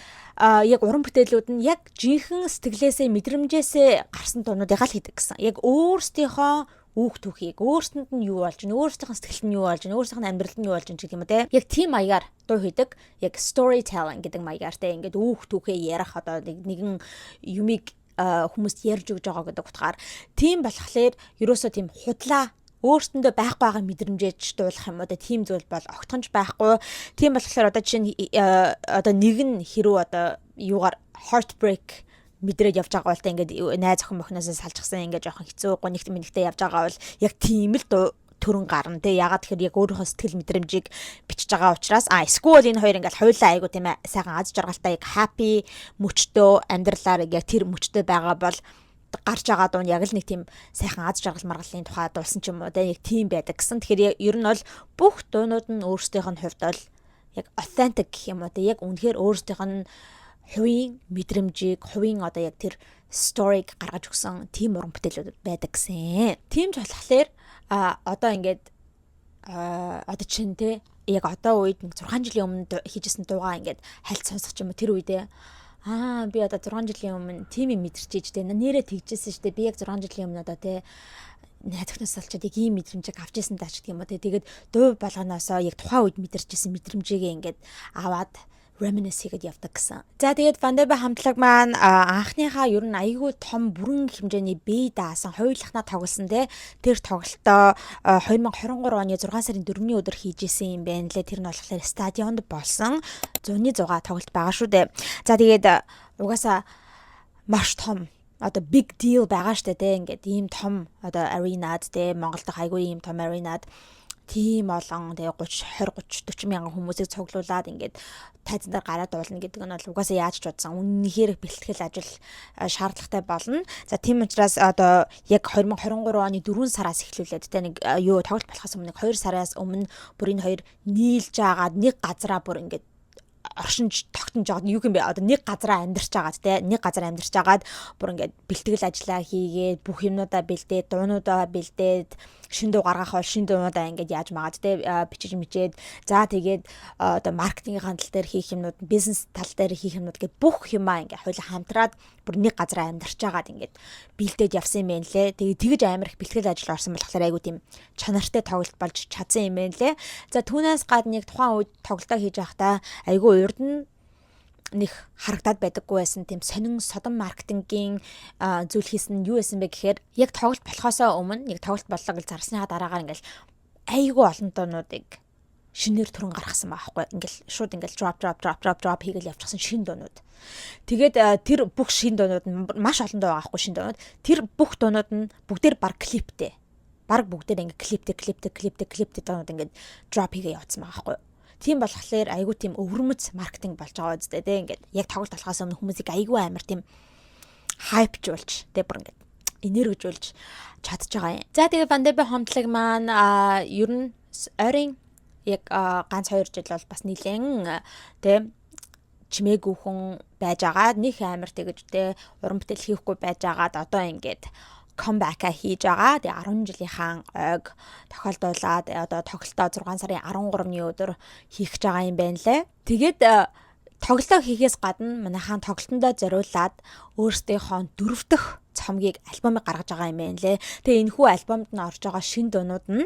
яг уран бүтээлүүд нь яг жинхэнэ сэтгэлээсээ мэдрэмжээсээ гарсан дуунуудыг л хийдэг гэсэн. Яг өөрсдийнхөө Үүх түүхийг өөрсдөнд нь юу болж, өөрсдийнх нь сэтгэлд нь юу болж, өөрсдийнх нь амьдралд нь юу болж гэх юм уу те. Яг тийм маягаар дуу хийдэг. Яг storytelling гэдэг маягаар те. Ингээд үүх түүхээ ярих одоо нэгэн юмыг хүмүүст ярьж өгж байгаа гэдэг утгаар тийм болохоор ерөөсөө тийм худлаа өөртөндөө байхгүй байгаа мэдрэмжээж дуулах юм уу те. Тийм зүйл бол огтхонч байхгүй. Тийм болохоор одоо жишээ нь одоо нэг нь хэрүү одоо юугаар heartbreak мэдрээд явж байгаа бол та ингээд найз охин мохноосоо салчихсан ингээд жоохон хэцүү гонигт минигтэй явж байгаа бол яг тийм л төрөн гарна те. Ягаад тэгэхээр яг өөрийнхөө сэтгэл мэдрэмжийг бичиж байгаа учраас эсвэл энэ хоёр ингээд хоёулаа айгу тийм ээ сайхан аз жаргалтай яг happy мөчтөө амьдралаар яг тэр мөчтөө байгаа бол гарч байгаа дуу нь яг л нэг тийм сайхан аз жаргал маргалын тухай дуулсан ч юм уу те. Яг тийм байдаг гэсэн. Тэгэхээр ер нь бол бүх дуунууд нь өөрсдийнх нь хувьд бол яг authentic гэх юм уу те. Яг үнэхээр өөрсдийнх нь хувийн мэдрэмжийг, хувийн одоо яг тэр сториг гаргаж өгсөн тийм уран бүтээлүүд байдаг гэсэн. Тийм ч болохоор одоо ингээд одоо чинь те яг одоо үед нэг 6 жилийн өмнө хийжсэн дуугаа ингээд хальт сонсох юм тэр үедээ би одоо 6 жилийн өмнө тийм юм мэдэрчээж те нэрээ тэгжсэн шүү дээ. Би яг 6 жилийн өмнө одоо те найзахнаас олчод яг ийм мэдрэмжийг авч ирсэн даа ч гэх юм уу те. Тэгээд дуу болгоноосоо яг тухайн үед мэдэрчсэн мэдрэмжийгээ ингээд аваад reminisce хийгээд явдаг гэсэн. За тэгээд Вандебе хамтлаг маань анхныхаа ер нь айгүй том бүрэн хэмжээний бие даасан хоёулахнаа тоглосон те. Тэр тоглолтоо 2023 оны 6 сарын 4-ний өдөр хийж исэн юм байна лээ. Тэр нь болохоор стадионд болсон 100-100 тоглолт байгаа шүү дээ. За тэгээд угаасаа маш том одоо big deal байгаа штэ те. Ингээд ийм том одоо аренад те Монголд айгүй ийм том аренад тийм олон тэгээ 30 40 мянган хүмүүсийг цуглуулад ингээд тайзан дээр гараад дуулна гэдэг нь бол угаасаа яаж ч бодсон үнэхээр бэлтгэл ажил шаардлагатай болно. За тийм учраас одоо яг 2023 оны 4 сараас эхлүүлээд тэ нэг юу тоглолт болохоос өмнө 2 сараас өмнө бүр энэ хоёр нийлж агаад нэг газараа бүр ингээд оршинж тогтнож байгаа юу юм бэ? Одоо нэг газараа амьдарч агаад те нэг газар амьдарч агаад бүр ингээд бэлтгэл ажиллаа хийгээд бүх юмнуудаа бэлдээд дуунуудаа бэлдээд шин дуу гаргах бол шин дуунуудаа ингээд яаж магаад те бичиж мичээд за тэгээд одоо маркетингийн тал дээр хийх юмнууд бизнес тал дээр хийх юмнууд гэдэг бүх юмаа ингээд хоёулаа хамтраад бүр нэг газараа амьдарч агаад ингээд бэлдээд явсан юм байна лээ. Тэгээд тэгж амар их бэлтгэл ажил орсон болохоор айгу тийм чанартай тоглолт болж чадсан юм байна лээ. За түүнээс гадна яг тухайн үед тоглолтоо хийж байхдаа айгу урд нь нэг харагдаад байдаггүй байсан тийм сонин содон маркетингийн зүйл хийсэн нь юу байсан бэ гэхээр яг тоглолт болохоосоо өмнө яг тоглолт боллоо гэж зарсныхаа дараагаар ингээл айгүй олон дуунуудыг шинээр түрэн гаргасан байхгүй ингээл шууд ингээл drop хийгээл явчихсан шин дуунууд. Тэгээд тэр бүх шин дуунууд нь маш олон дуу байхгүй шин дуунууд. Тэр бүх дуунууд нь бүгдээр баг клиптэй. Баг бүгдээр ингээ клиптэй дуунууд ингээд drop хийгээ явуулсан байгаа байхгүй. Тийм болохоор айгүй тийм өвөрмөц маркетинг болж байгаа үстэй те ингээд яг тоглолт болохоос өмнө хүмүүсийг айгүй амар тийм хайпжуулж те бүр ингээд энергижүүлж чадж байгаа юм. За тэгээ Вандебе хамтлаг маань ер нь ойрын яг ганц 2 жил бол бас нэлээд те чимээгүй хүн байж агаад нэг амар тэгэж те уран бүтээл хийхгүй байж агаад одоо ингээд comeback хийж байгаа. Тэгээ 10 жилийнхаа ойг тохиолдуулаад одоо тоглолтоо 6 сарын 13-ны өдөр хийх гэж байгаа юм байна лээ. Тэгээд тоглолтоо хийхээс гадна манайхаа тоглолтондоо зориулаад өөрсдийнхөө 4 дахь цомгийг альбомыг гаргаж байгаа юм байна лээ. Тэгээ энэхүү альбомд нь орж байгаа шин дуунууд нь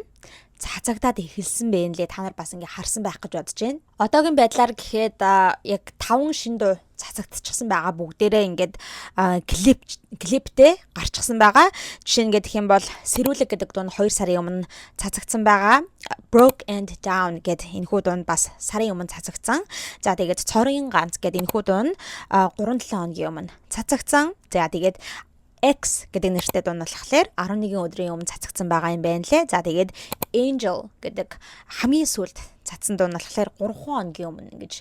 цацагдаад эхэлсэн байна лээ. Та нар бас ингээ харсан байх гэж бодож байна. Одоогийн байдлаар гэхэд яг 5 шин дуу цацагдчихсан байгаа. Бүгдээрээ ингээд клиптэй гарчихсан байгаа. Жишээ нь гэх юм бол Сэрүүлэг гэдэг дуу нь 2 сарын өмнө цацагдсан байгаа. Broke and Down гэдэг энэхүү дуу нь бас сарын өмнө цацагдсан. За тэгээд Цорын ганц гэдэг энэхүү дуу нь 3-7 хоногийн өмнө цацагдсан. За тэгээд X гэдэг нэртэй дуу нь болохоор 11 өдрийн өмнө цацагдсан байгаа юм байна лээ. За тэгээд Angel гэдэг хамгийн сүүлд цацсан дуу нь болохоор 3 хоногийн өмнө ингэж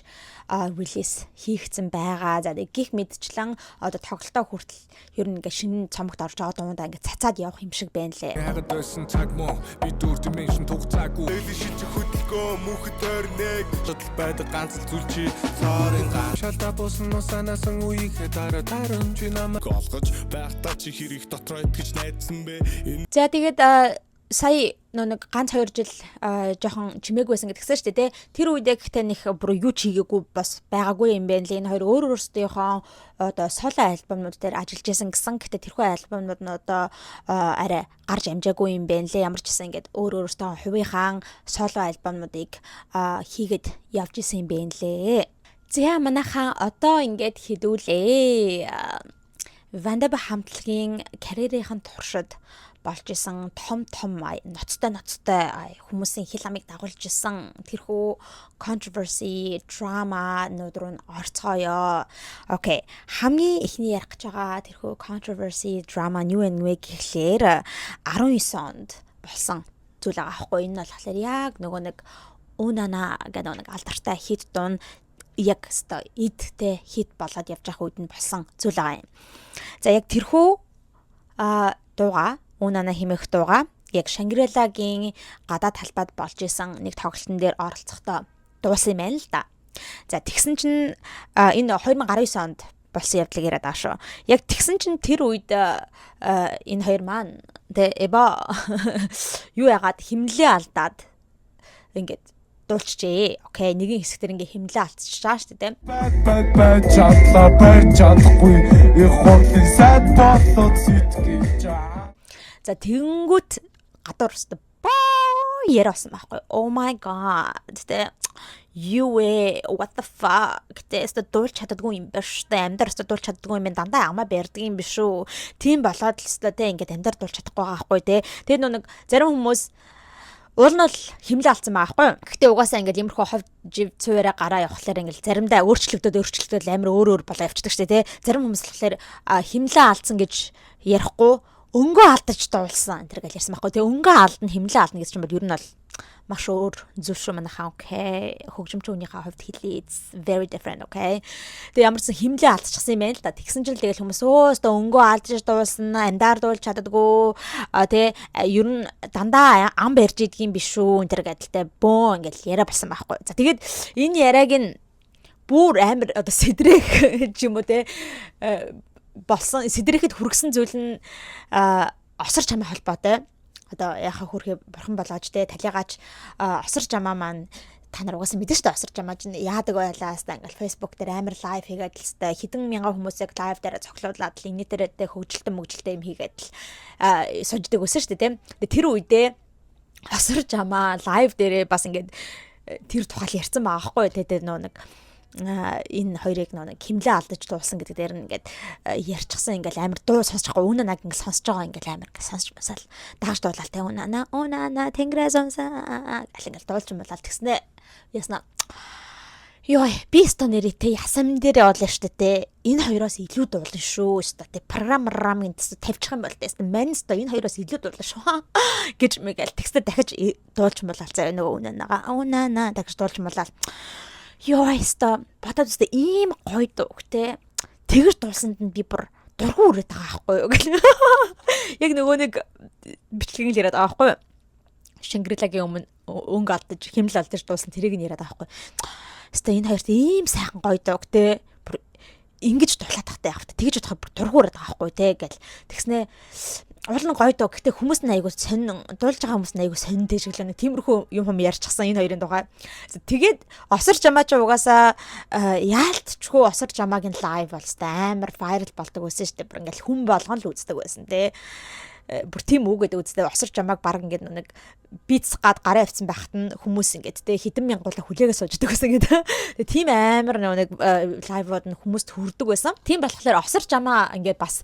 релиз хийгдсэн байгаа. За тэгээд гих мэдчлэн одоо тоглолтоо хүртэл ер нь ингээ шинэ цомогт орж байгаа дуунуудаа ингээ цацаад явах юм шиг байна лээ. Хагад байсан цаг мөн би 4 dimension тугацаагүй. Элишиж хөдөлгөө мөнхөд тойрныг бодол байдаг ганц л зүйл чи цорын ганц шалта босон усанасан үеийнхээ таран чи намайг олгож байхдаа чи хэрэг дотроо итгэж найдсан бэ. За тэгээд сая нэг ганц 2 жил жоохон чимээг байсан гэдгсэн шүү дээ. Тэр үедээ гэхдээ нэг бүр юу ч хийгээгүй бас байгаагүй юм байна лээ. Энэ хоёр өөр өөрсдийнхөө одоо соло альбомнууд дээр ажиллаж исэн гэсэн. Гэхдээ тэрхүү альбомнууд нь одоо арай гарч амжаагүй юм байна лээ. Ямар ч гэсэн ингээд өөр өөрсдөө хувийнхаа соло альбомнуудыг хийгээд явж исэн юм байна лээ. За манайхаа одоо ингээд хідүүлээ. Вандaba хамтлагийн карьерийн туршид болж исэн том ноцтой хүмүүсийн хил амыг дагуулж исэн тэрхүү controversy, drama нүүд рүү орцгоё. Окей. Хамгийн ихний ярих гэж байгаа тэрхүү controversy, drama нь юу вэ гэхлээр 19 онд болсон зүйл байгаа аахгүй. Энэ болохоор яг нөгөө нэг Унана гэдэг нэг алдартай хит дуун яг өстой идтэй хит болоод явж байгаа үед нь болсон зүйл байгаа юм. За яг тэрхүү дууга Унана хэмээх дууга яг Шангрилагийн гадаад талбайд болж исэн нэг тоглолтын дээр оролцохдоо дуусан юм байна л да. За тэгсэн чинь энэ 2019 онд болсон явдлыг яриад байгаа шүү. Яг тэгсэн чинь тэр үед энэ хоёр маань эба юу яагаад химнэлээ алдаад ингээд дуулчихжээ. Окей, нэгэн хэсгээр ингээ химнэлээ алдчихжаа шүү дээ. Бай чадахгүй их хурлын сайд болоод сэтгэж байгаа. За тэнгүүт гадуур өстө яриасан байхгүй. Oh my god. Тэ what the fuck. Тэ өстө дуулж чаддаггүй юм биш үү? Амьдар өстө дуулж чаддаггүй юм дандаа амаа барьдаг юм биш үү? Тийм болоод л өстө тэ ингээд амьдар дуулж чадахгүй байгаа байхгүй тэ. Тэгээд нэг зарим хүмүүс уул нь бол химлээ алдсан байгаа байхгүй. Гэхдээ угаасаа ингээд иймэрхүү хов жив цуваараа гараа явахлаар ингээд заримдаа өөрчлөгдөд амар өөр болоо явчихдаг шүү дээ. Зарим хүмүүс болохоор химлээ алдсан гэж ярихгүй өнгөө алдаж дуулсан энэ төр гэж ярьсан байхгүй. Тэгээ өнгөө алдна химлээ алдна гэж чинь бол ер нь бол маш өөр зүйл шүү манайхаа. Окей. Хөгжимчин хүнийхээ хувьд хэлээ it's very different, okay. Тэгээ ямар ч химлээ алдчихсан юм байна л да. Тэгсэн чинь л тэгэл хүмүүс өөстөө өнгөө алдаж дуулсан, амьдаар дуулж чаддаггүй. Тэгээ ер нь дандаа ам барьж идэг юм биш үү энэ төр гэдэлтэй бөө ингээл яриа болсон байхгүй. За тэгээд энэ яриаг нь бүр амар одоо сэдрэх юм уу те болсон сэдрэхэд хүргэсэн зүйл нь осор чамаа холбоотой. Одоо яхаа хүрхээ бурхан болоож те талигаач осор чамаа маань та нар угаасаа мэдэн штэ осор чамаа чинь яадаг байлаа хаста ингээл Facebook дээр амар лайв хийгээд л та хэдэн мянган хүмүүсийг лайв дээр цоглуулад л инээ дээрээ хөгжилтэн юм хийгээд л сождөг өсөн штэ те. Тэр үедээ осор чамаа лайв дээрээ бас ингээд тэр тухай ярьсан байгаа байхгүй те нэг энэ хоёрыг нэг химлээ алдаж дуулсан гэдэг дээр нь ингээд ярьчихсан ингээл амар дуу сонсож байгаа үнэ наг ингээд сонсож байгаа ингээл амар сонсч масаал дагаж дуулаад те унана тэнгэрээ сонсаа гэл ингээл дуулж юм болоо тэгснэ ясна ёо би ста нэрээ ясам дээрээ оолаа штэ те энэ хоёроос илүү дуулна шүү ста те програмын тавьчих юм бол те мань ста энэ хоёроос илүү дуулна шүү гэж мэгэл тэгснэ дахиж дуулж юм болоо цаа нөгөө унана дахиж дуулж юм болоо ёоста бодоод үстэй ийм гоё дуугтэй тэгэр дуулсанд нь би бүр дургу үрээд байгаа байхгүй юу гэл. Яг нөгөө нэг бичлэгийг л яриад байгаа байхгүй юу. Шангрилагийн өмнө өнгө алдаж химэл алдаж дуулсан тэрийг нь яриад байгаа байхгүй юу. Өстэй энэ хоёрт ийм сайхан гоё дуугтэй ингэж дуулаад тахтай явахта тэгж бодоход бүр дургу үрээд байгаа байхгүй юу те гэл. Тэгснэ уул нь гоё дуу гэхдээ хүмүүс нь айгуу сонин дуулж байгаа хүмүүс нь айгуу сонин тэжглээ нэг тиймэрхүү юм ярьчихсан энэ хоёрын дугаа. Тэгээд осор жамаа ч угаасаа яалтчгүй осор жамаагийн лайв болстой амар вайрал болдог байсан шүү дээ. Бүр ингээл хүн болгон л үздэг байсан те. Бүр тийм үг гэдэг үстэй осор жамааг баг ингээд нэг битс гад гараа авцсан байхад нь хүмүүс ингээд те хэдэн мянгуулаа хүлээгээ сууждаг байсан гэдэг. Тэгээ тийм амар нэг лайвууд нь хүмүүст хүрдэг байсан. Тийм болохоор осор жамаа ингээд бас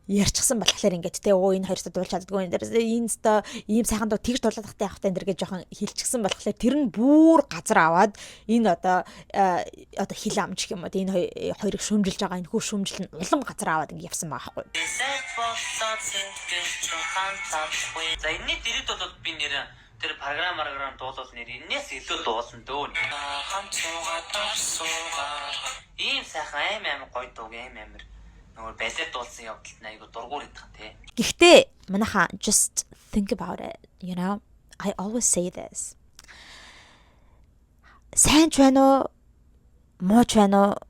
ярьчихсан болохоор ингээд те энэ хоёроо дуулж чаддгүй энэ дээр инста ийм сайхан дуу тэгж дуулаад тахтай явахтай энэ гэж жоохон хилчгсэн болохоор тэр нь бүр газар аваад энэ одоо хил амж гэх юм уу энэ хоёрыг шүмжилж байгаа энэ хүү шүмжил нь улам газар аваад ингээд явсан байгаа байхгүй. За энэний дэрэг бол би нэр тэр програм дуулал нэр энэс илүү дуулсан дөө. Ийм сайхан аим гоё дуу амар нөгөө балет дуулсан явдалт нь айгу дургуур идэх те. Гэхдээ манайха just think about it, you know. I always say this. Сайн ч байна уу? Муу ч байна уу?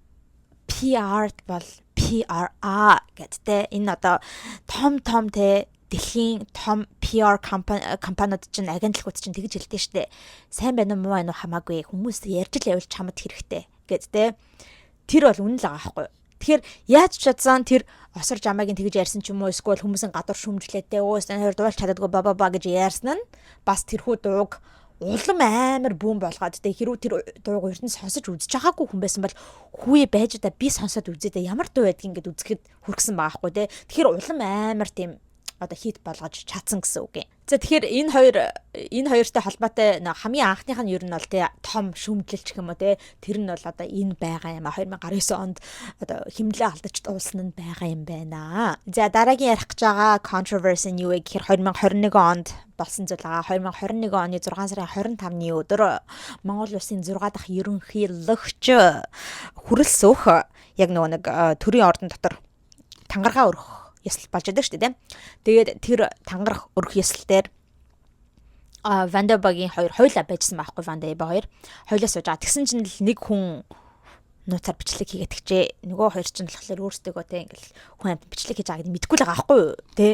PR бол PRA гэдтэй энэ одоо том те дэлхийн том PR компаниуд чинь агентлагууд чинь тэгж хэлдэг штэ. Сайн байна уу муу байна уу хамаагүй хүмүүс ярьж л явуулж чамд хэрэгтэй гэд тэ. Тэр бол үнэн л байгаа байхгүй. Тэгэхээр яаж ч чадсан тэр осор жамаагийн тэгж ярьсан ч юм уу эсвэл хүмүүсийн гадуур шүмжлээтэй өө энэ хоёр дуулж чаддаггүй ба гэж ярьсан нь бас тэрхүү дууг улам амар бүүн болгоод тэ хэрүү тэр дууг өртөн сонсож үзэж байгаагүй хүн байсан бол хүүе байж удаа би сонсоод үзээд ямар дуу байдгийг ингээд үзэхэд хүргэсэн байгаа байхгүй тэ. Тэгэхээр улам амар тийм одоо хит болгож чадсан гэсэн үг юм. За тэгэхээр энэ хоёртой холбоотой хамгийн анхных нь ер нь бол тий том шүмжлэлч гэх юм уу тий тэр нь бол одоо энэ байгаа юм а 2019 онд одоо химлээ алдаж дууссан нь байгаа юм байна. За дараагийн ярих гэж байгаа controversy нь юу вэ гэхээр 2021 онд болсон зүйл байгаа. 2021 оны 6 сарын 25-ны өдөр Монгол улсын 6 дахь ерөнхийлөгч хүрэлс өөх яг нэг төрийн ордон дотор тангаргаа өргөх ясал болж байдаг шүү дээ. Тэгээд тэр тангарах өрх ясалтээр Вандабагийн хоёр хойлоо байжсан байхгүй Вандаба хоёр. Хойлоо сууж байгаа. Тэгсэн чинь л нэг хүн нууцаар бичлэг хийгээд тэгчээ. Нөгөө хоёр чинь болохоор өөрсдөө тэ ингээл хүн амт бичлэг хийж байгаа гэдэг мэдэхгүй л байгаа байхгүй юу. Тэ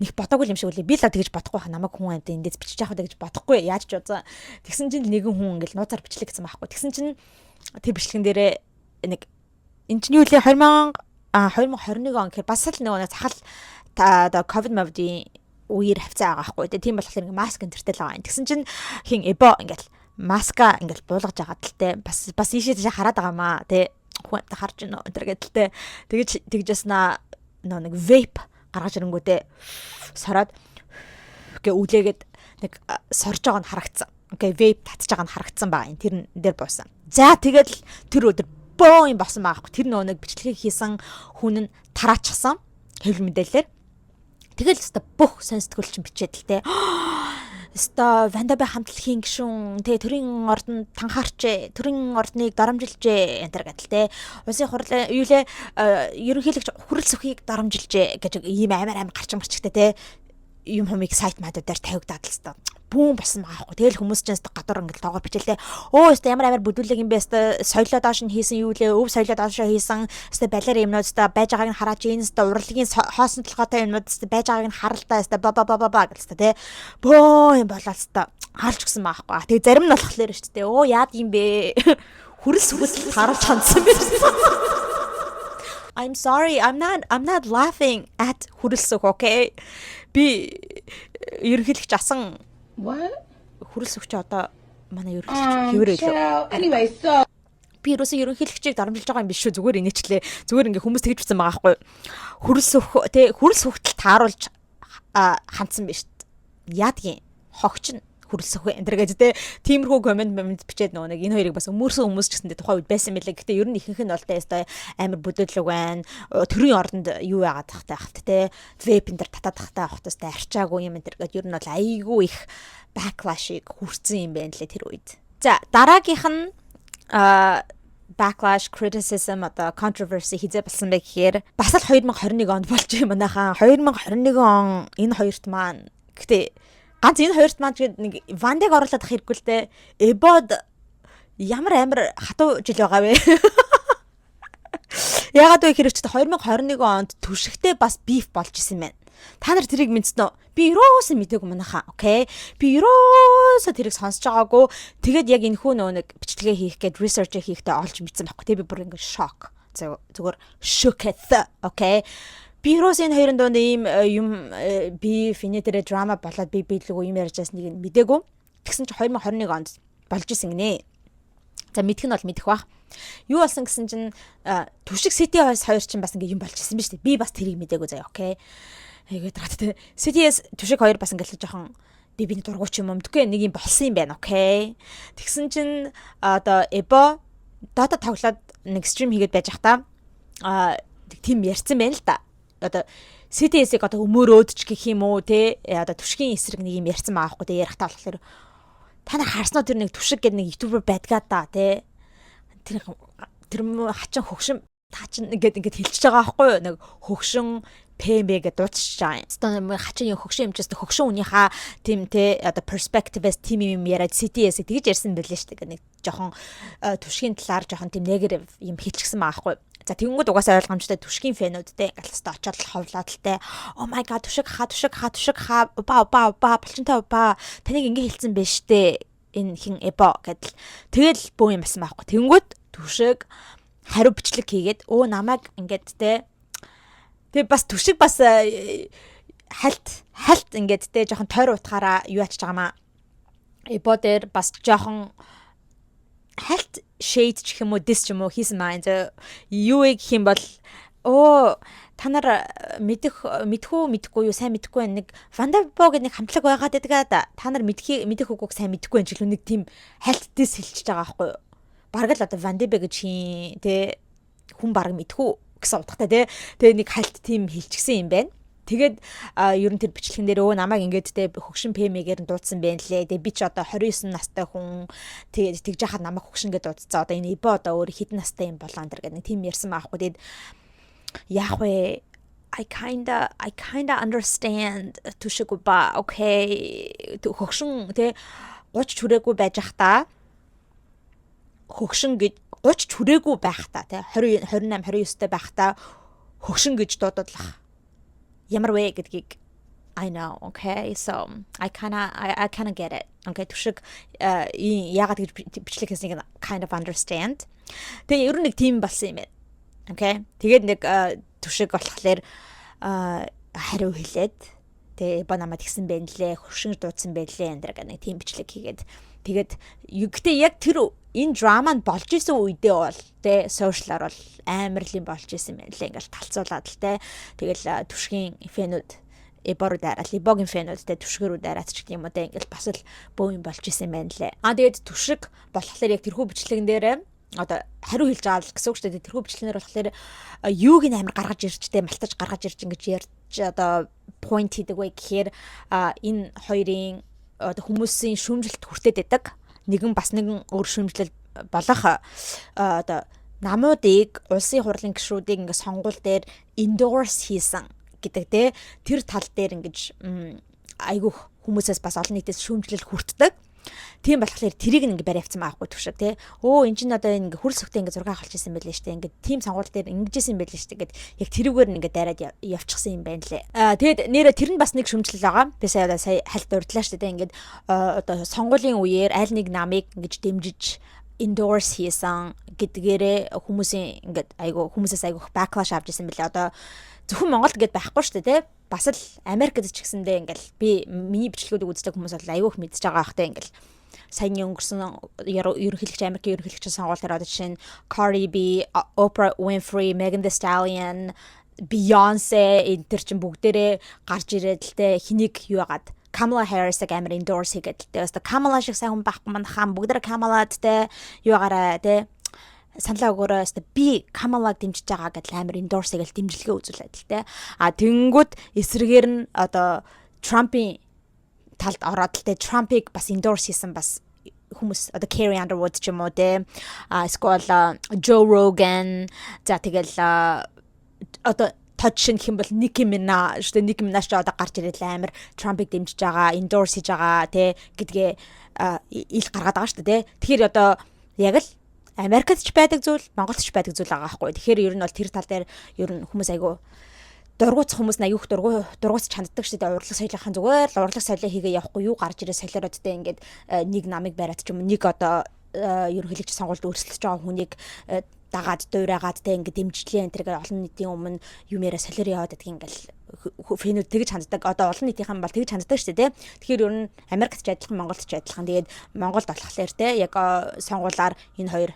нэг бодоогүй юм шиг үлээ. Би л тэгж бодохгүй хаа намайг хүн амт эндээс бичиж яах вэ гэж бодохгүй. Яаж ч удаа. Тэгсэн чинь нэгэн хүн ингээл нууцаар бичлэг гэсэн байхгүй. Тэгсэн чинь тэр бичлэгэн дээрээ нэг энэ чинь юу лээ 2021 он гэхээр бас л нөгөө захал одоо ковид мовдын үеэр хавцаа байгаа байхгүй тийм болохоор ингээ маск энтертэй л байгаа. Тэгсэн чинь хин эбо ингээл маска ингээл буулгаж байгаа тэлтэй бас ийшээ тийш хараад байгаа маа тий хүн харж байна энэ гэдэлтэй тэгжсэн нэг vape гаргаж ирэнгүүтээ сороод гээ үлээгээд нэг сорж байгаа нь харагдсан. Окей vape татж байгаа нь харагдсан байгаа. Тэр дээр буусан. За тэгэл тэр өдөр боо юм болсон байгаа. Тэр нөгөө нэг бичлэгийг хийсэн хүн нь тараачихсан хэвлэл мэдээлэлээр. Тэгэл өста бүх сонстгол чинь бичээд л те. Өста Вандабай хамтлагийн гишүүн те төрийн ордонд танхаарчээ, төрийн ордныг дарамжилжээ энэ төр гэдэл те. Улсын хурлын юу лээ ерөнхийлөгч хүрэлц өхийг дарамжилжээ гэж ийм амар гарч марчтай те. Юм хумыг сайт мадуудаар тавигдаад л өста бүүн болсон байгаа хгүй. Тэгэл хүмүүс ч өста гадуур ингээл тоогоор бичээлээ. Өө өста ямар бүдүүлэг юм бэ өста соёлоо доош нь хийсэн юу лээ? Өв соёлоо доош хийсэн өста балер юмнууд өста байж байгааг нь хараач энэ өста урлагийн хоосон толгойтой юмнууд өста байж байгааг нь харалтаа өста ба гэсэн тэ. Бөө юм болоо өста харж гисэн байгаа хгүй. Тэгээ зарим нь болохоор шүү дээ. Өө яад юм бэ? Хүрэлс харуулж хандсан бэ? I'm sorry. I'm not laughing at хүрэлсөх, okay? Би ерөнхийлөгч асан What? Хүрэлсөгч одоо манай ерөнхийлөгч хэврээ лөө. Anyway, so би ерөнхийлөгчийг дарамжилж байгаа юм биш шүү. Зүгээр инээчлээ. Зүгээр ингээ хүмүүс тэгж бичсэн байгаа байхгүй. Хүрэлсөгтөл тааруулж хандсан биш. Яадгийн хогч нь хүрэлсөх энэ гэдэг тэ тиймэрхүү комент бичээд нөгөө нэг энэ хоёрыг бас өмөрсөн хүмүүс ч гэсэндээ тухайн үед байсан мэлээ. Гэхдээ ер нь ихэнх нь бол тэ амар бүдүүлэг байна. Төрийн ордонд юу яагаад тахтай хавт тэ веб энэ татаад тахтай хавт тэ арчаагүй юм энэ гэдэг ер нь бол айгүй их backlash-ыг хүрсэн юм байна лээ тэр үед. За дараагийнх нь backlash, criticism одоо controversy хизээ болсон байх гэхээр бас л 2021 онд болж юм манайхаа 2021 он энэ хоёрт маань гэхдээ ганц энэ хоёрт маань нэг Вандыг оруулаад ах хэрэггүй л дээ. Эбод ямар амар хатуу жил байгаа вэ? Ягаад вэ гэхээр ч 2021 онд түшигтэй бас биф болж исэн байна. Та нар тэрийг мэдсэн үү? Би ерөөсөө мэдээгүй манайхаа. Окей. Би ерөөсөө тэрийг сонсож байгаагүй. Тэгээд яг энэ хүн нэг бичлэгээ хийх гээд research хийхдээ олж мэдсэн байхгүй. Тэгээд би бүр ингэ шок. Зүгээр шокэт. Окей. Би ерөөс энэ хоёрын донд ийм юм би финитэрэ драма болоод би биелэгүй юм ярьж байсныг мэдээгүй. Тэгсэн чинь 2021 онд болж исэн гинэ. За мэдэх нь бол мэдэх бах. Юу болсон гэсэн чинь түшиг CTS хоёр чинь бас ингэ юм болж исэн биз дээ. Би бас тэрийг мэдээгүй заяа. Окей. Тэгээд радтай CTS түшиг хоёр бас ингэ л жоохон биний дургуйч юм өмдөггүй нэг юм болсон юм байна. Окей. Тэгсэн чинь одоо Эбо дата тоглоод нэг стрим хийгээд байж хата тийм ярьсан байна л да. Одоо CTS-ийг одоо өмөрөөдч гэх юм уу те одоо түшгийн эсрэг нэг юм ярьсан байгаа байхгүй те ярихтаа болохоор та нар харснаа тэр нэг түшиг гэдэг нэг ютубер байдгаа да те тэр хачин хөгшин таа чин ингээд хэлчихэж байгаа байхгүй юу нэг хөгшин ПМ гэдэг дуудчихж байгаа юм. Стон хачин хөгшин юмчээс хөгшин үнийхээ тийм те одоо perspective-с тийм юм яриад CTS тэгж ярьсан байлээ шүү дээ. Нэг жоохон түшгийн талаар жоохон тийм негатив юм хэлчихсэн байгаа байхгүй. За тэгэнгүүт угаасаа ойлгомжтой түшгийн фэнүүдтэй галстаа очоод ховлоод л те oh my god түшиг хаа ба болчонтой ба таныг ингэ хэлсэн байж штэ энэ хин эбо гэдэл тэгэл бөө юм байсан байхгүй. Тэгэнгүүт түшиг хариу бичлэг хийгээд намайг ингээд те тэг бас түшиг бас хальт ингээд те жоохон тойр утгаараа юу ачиж байгаа маа эбо дээр бас жоохон хальт shade ч юм уу this ч юм уу хийсэн маа. Юу гэх юм бол та нар мэдхгүй юу сайн мэдхгүй нэг Вандабо гэдэг нэг хамтлаг байгаад байдаг та нар мэдэх үгүйг сайн мэдхгүй юм жилүү нэг тийм хальт this хэлчихэж байгаа байхгүй юу. Бараг л одоо Вандабо гэж хин тэ хүн бараг мэдхгүй гэсэн утгатай тэ. Тэгээ нэг хальт тийм хэлчихсэн юм байна. Тэгээд ер нь тэр бичлэгэн дээр намайг ингээд те хөгшин ПМ-гээр дуудсан байна лээ. Тэгээ би ч одоо 29 настай хүн тэгээд тэгж яхад намайг хөгшин гэдээ дуудсан. Одоо энэ ибо одоо өөр хэдэн настай юм болоо энэ гэдэг нэг тийм ярьсан байхгүй. Тэгээд яах вэ? I kinda understand түшиг ба окей хөгшин те 30 хүрээгүй байж ах та хөгшин гэж 30 хүрээгүй байх та те 20 28 29-тэй байх та хөгшин гэж дуудадлах ямар вэ гэдгийг I know, okay? So I kind of get it. Okay, түшиг яагаад гэж бичлэг хийснийг kind of understand. Тэгээ ер нь нэг тийм болсон юм байна. Okay? Тэгээд нэг түшиг болохоор хариу хэлээд тэгээ банамад гисэн байна лээ, хөршин дуудсан байлээ энэ гэх нэг тийм бичлэг хийгээд тэгээд гэхдээ яг тэр энэ драманд болж исэн үедээ бол тэ сошиалар бол амар л юм болж исэн юм лээ ингээл талцуулаад л тэ тэгэл түшгийн фэнүүд эборуу дараал ибогийн фэнүүдтэй түшгэрүү дараач гэх юм уу тэ ингээл бас л бөө юм болж исэн байна лээ. Тэгээд түшиг болохоор яг тэрхүү бичлэгэн дээр одоо хариу хэлж байгаа л гэсэн үг шүү дээ. Тэрхүү бичлэгнэр болохоор юуг нь амар гаргаж ирчтэй малтаж гаргаж ирж ингэж ярьж одоо point хийдэг вэ гэхээр энэ хоёрын одоо хүмүүсийн шүүмжлэлт хүртээд байдаг. Нэгэн бас нэгэн өөр шүүмжлэл болох одоо намуудыг улсын хурлын гишүүдийг ингээ сонгуул дээр endorse хийсэн гэдэг те тэр тал дээр ингэж айгүй хүмүүсээс бас олон нийтээс шүүмжлэл хүртдэг. Тийм болохоор тэрийг ингээ барь авцсан байхгүй түшиг те энэ чинь одоо ингээ хөрс өгтөө ингээ 6 ахалж исэн байлээ штэ ингээ тийм сонгуул дээр ингэжсэн байлээ штэ гэд яг тэрүүгээр ингээ дараад явчихсан юм байна лээ. Тэгэд нэрэ тэр нь бас нэг шүмжлэл байгаа. Би сая хальт урдлаа штэ те ингээ одоо сонгуулийн үеэр аль нэг намыг ингэж дэмжиж endorse хийсэн гэдгээрээ хүмүүсийн ингээ айгу хүмүүсээс айгу backlash авч исэн байлээ. Одоо зөвхөн Монголд гээд байхгүй штэ те бас л Америкт ч гэсэндээ ингээл би миний бичлэгүүдийг үздэг хүмүүс бол аюух мэдж байгаа бахтай ингээл саяны өнгөрсөн ерөнхийлөгч Америкийн ерөнхийлөгчийн сонгуул дээр одоо жишээ нь Cardi B, Oprah Winfrey, Megan Thee Stallion, Beyoncé энэ төр чин бүгдээрээ гарч ирээд л те хэнийг юу яагаад Kamala Harris-ыг амар endorse хийгээд л те өстө Kamala шиг сайн хүн байхгүй маань хаан бүгдээр Kamala-д те юу ягараа те саналаа өгөөрөө өстө би Камалаг дэмжиж байгаа гэдэл амар endorse гэж дэмжлэгээ үзүүлээд л те. Тэгэнгүүт эсрэгээр нь одоо Трампын талд ороод л те Трампыг бас endorse хийсэн бас хүмүүс одоо Carrie Underwood ч юм уу те эсвэл Joe Rogan за тэгэл одоо touch гэх юм бол Nicki Minaj ч одоо гарч ирээд амар Трампыг дэмжиж байгаа endorse хийж байгаа те гэдгээ ил гаргаад байгаа шүү дээ те. Тэгэхээр одоо яг л Америкт ч байдаг зүйл, Монголд ч байдаг зүйл байгаа байхгүй. Тэгэхээр ер нь бол тэр тал дээр ер нь хүмүүс айгу дургуйц хүмүүс аюух дургуйц чанддаг шүү дээ. Урлаг соёлынхан зүгээр л урлаг соёлоо хийгээ явахгүй юу гарч ирээ солиороод тэ ингээд нэг намыг бариад ч юм нэг одоо ерөнхийлөгч сонгуульд өрсөлдөж байгаа хүнийг дагаад дуурайгаад тэ ингээд дэмжлээ энэ тэргээр олон нийтийн өмнө юм яриа солиор яваад байдаг ингээл фэнүүд тэгж ханддаг. Одоо олон нийтийнхэн бол тэгж ханддаг шүү дээ. Тэгэхээр ер нь Америкт ч адилхан, Монголд ч адилхан. Тэгээд Монголд болохоор тэ яг сонгуулаар энэ хоёр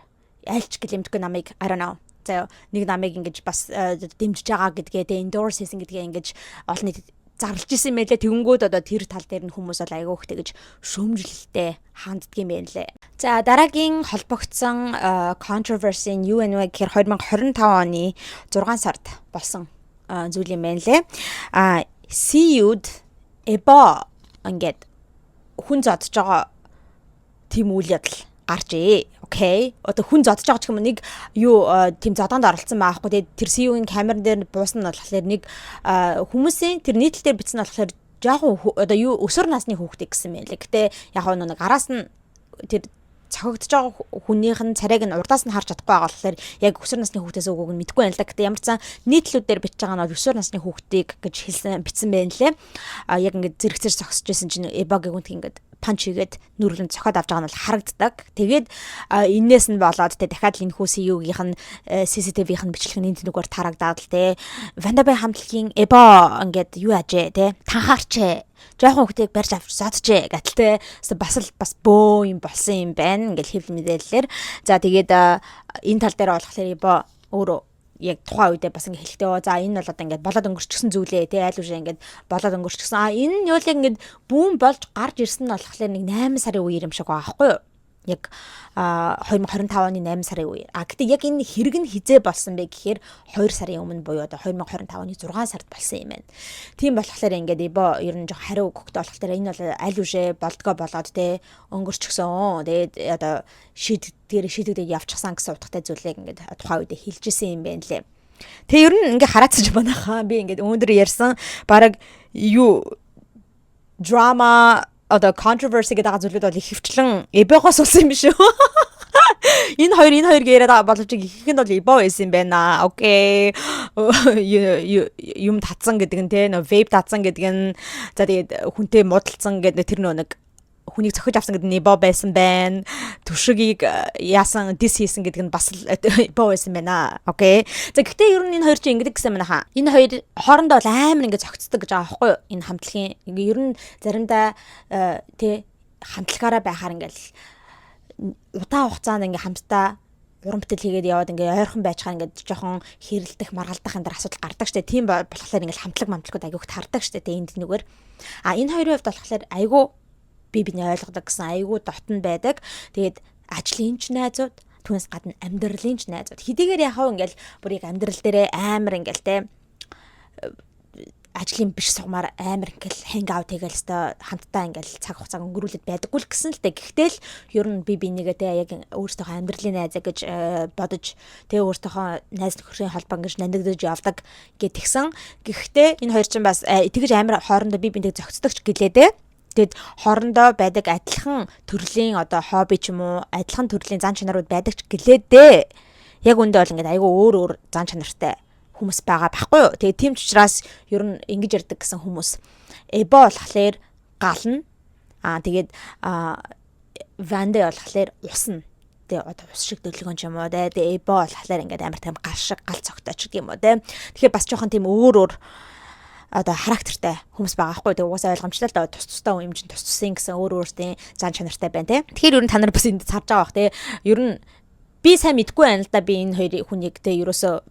альч гэлэмтгүй намыг I don't know. За нэг намыг ингэж бас дэмжиж байгаа гэдгээ тэ endorse хийсэн гэдгээ ингэж олон нийтэд зарлж исэн мэлээ. Тэгэнгүүт одоо тэр тал дээр нь хүмүүс бол айгүйх тэгэж шөмжлөлтэй ханддаг юм байна лээ. За дараагийн холбогдсон controversy нь юу вэ гэхээр 2025 оны 6 сард болсон зүйл юм байна лээ. CU-д эбо ингээд хүн зодж байгаа тийм үйл явдал гарчээ. Окей. Одоо хүн зодож байгаа ч юм нэг юу тийм зодоонд оролцсон байхгүй. Тэгээд тэр CEO-ийн камерын дээр буусан нь болохоор нэг хүмүүсийн тэр нийтлэл дээр бичсэн нь болохоор жоохон одоо юу өсвөр насны хүүхдээ гэсэн мэн лээ. Гэтэ яг нэг араас нь тэр цохигдож байгаа хүнийх нь царайг нь урдаас нь харж чадахгүй байгаа болохоор яг өсвөр насны хүүхдээс өгөөг нь мэдэхгүй байна л да. Гэтэ ямар ч сан нийтлүүдээр бичиж байгаа нь өсвөр насны хүүхдийг гэж бичсэн байна лээ. Яг ингээд зэрэгцээр зогсож байсан чинь эбагийн гүнт ингээд панч хийгээд нүрэлэн цохоод авч байгаа нь бол харагддаг. Тэгээд энээс нь болоод те дахиад энэ хүү CEO-гийнх нь CCTV-ийн бичлэг нь тэнүүгээр тарагдаад л те Вандабай хамтлагийн эбо ингээд юу аажээ те танхаарчээ жоохон хүүхдийг барьж авч зодчээ гэтэлтэй бас бөө юм болсон юм байна ингээл хэвлэл мэдээллээр. За тэгээд энэ тал дээр болохоор эбо өөрөө яг тухайн үедээ бас ингээ хэлэхдээ за энэ бол одоо ингээ болоод өнгөрчихсөн зүйлээ тий айл үшээ ингээ болоод өнгөрчихсөн. Энэ нь юу л яг ингээ бүүн болж гарч ирсэн нь болохоор нэг 8 сарын үеэр юм шиг байгаа байхгүй юу? Яг 2025 оны 8 сарын үеэр. Гэтээ яг энэ хэрэг нь хизээ болсон бэ гэхээр 2 сарын өмнө буюу одоо 2025 оны 6 сард болсон юм байна. Тийм болохоор ингээ эбо ер нь жоо хариу өгөхтэй болохоор энэ бол айл үшээ болдгоо болоод тий өнгөрчихсөн. Тэгээд одоо шийдэгдээд явчихсан гэсэн утгатай зүйлийг ингээд тухайн үедээ хэлжсэн юм байна лээ. Тэгээ ер нь ингээ хараацж банахаа би ингээд өнөөдөр ярьсан баг юу драма одоо controversy гэдэг зүйлүүд бол ихвчлэн эбогоос болсон юм биш үү? Энэ хоёр яриад боловч ихэнх нь бол эбо байсан юм байна. Окей. Юм татсан гэдэг нь те нөө vape татсан гэдэг нь за тэгээд хүнтэй муудалцсан гэдэг тэр нэг хүнийг цохиж авсан гэдэг нь эбо байсан байна. Түшигийг яасан дис хийсэн гэдэг нь бас эбо байсан байна. Окей. За гэхдээ ер нь энэ хоёр чинь ингэдэг гэсэн байна хаа. Энэ хоёр хоорондоо амар ингэ зохицдог гэж байгаа байхгүй юу? Энэ хамтлагийн ер нь заримдаа тэ хамтлагаараа байхаар ингээл удаан хугацаанд ингээ хамтдаа уран бүтээл хийгээд яваад ингээ ойрхон байцгаа ингээ жоохон хэрэлдэх, маргалдах энэ асуудал гардаг штэ. Тийм болохоор ингээл хамтлагууд айгуух тардаг штэ тэ энд нэгээр. Энэ хоёрын хувьд болохоор айгуу биний ойлгодог гэсэн айгуу дотн байдаг. Тэгээд ажлын ч найзууд, түүнээс гадна амьдралын ч найзууд. Хэдийгээр яхав ингээл бүр яг амьдрал дээрээ амар ингээл те ажлын биш сугмаар амар ингээл хэнг аут хийгээл өстой хамтдаа ингээл цаг хугацааг өнгөрүүлээд байдаггүй л гэсэн л те. Гэхдээ л ер нь бинийгээ те яг өөртөөхөө амьдралын найзаа гэж бодож те өөртөөхөө найз нөхрийн холбоо гэж нандагдаж явдаг гэтгсэн. Гэхдээ энэ хоёр чинь бас тэгэж амар хоорондоо бинтэй зохицдогч гэлээ те. Тэгэд хоорондоо байдаг адилхан төрлийн одоо хобби ч юм уу адилхан төрлийн зан чанарууд байдаг ч гэлээдээ. Яг үндэ бол ингээд айгүй өөр зан чанартай хүмүүс байгаа байхгүй юу? Тэгээ тийм ч учраас ер нь ингэж ярьдаг гэсэн хүмүүс. Эбо болохоор гал нь тэгээд вандэ болохоор усна. Тэгээ одоо ус шиг дэлгэн ч юм уу тэгээ эбо болохоор ингээд амар тийм гал шиг гал цогтойч гэх юм уу те. Тэгэхээр бас жоохон тийм өөр одоо характертай хүмүүс байгаа байхгүй. Тэгээ угаасаа ойлгомжтой л да тустай юм чинь тусын гэсэн өөр өөртөө зан чанартай байна те. Тэгэхээр ер нь та нар бас энд царж байгаа бах те. Ер нь би сайн мэдгүй байна л да би энэ хоёр хүнийг те ерөөсөө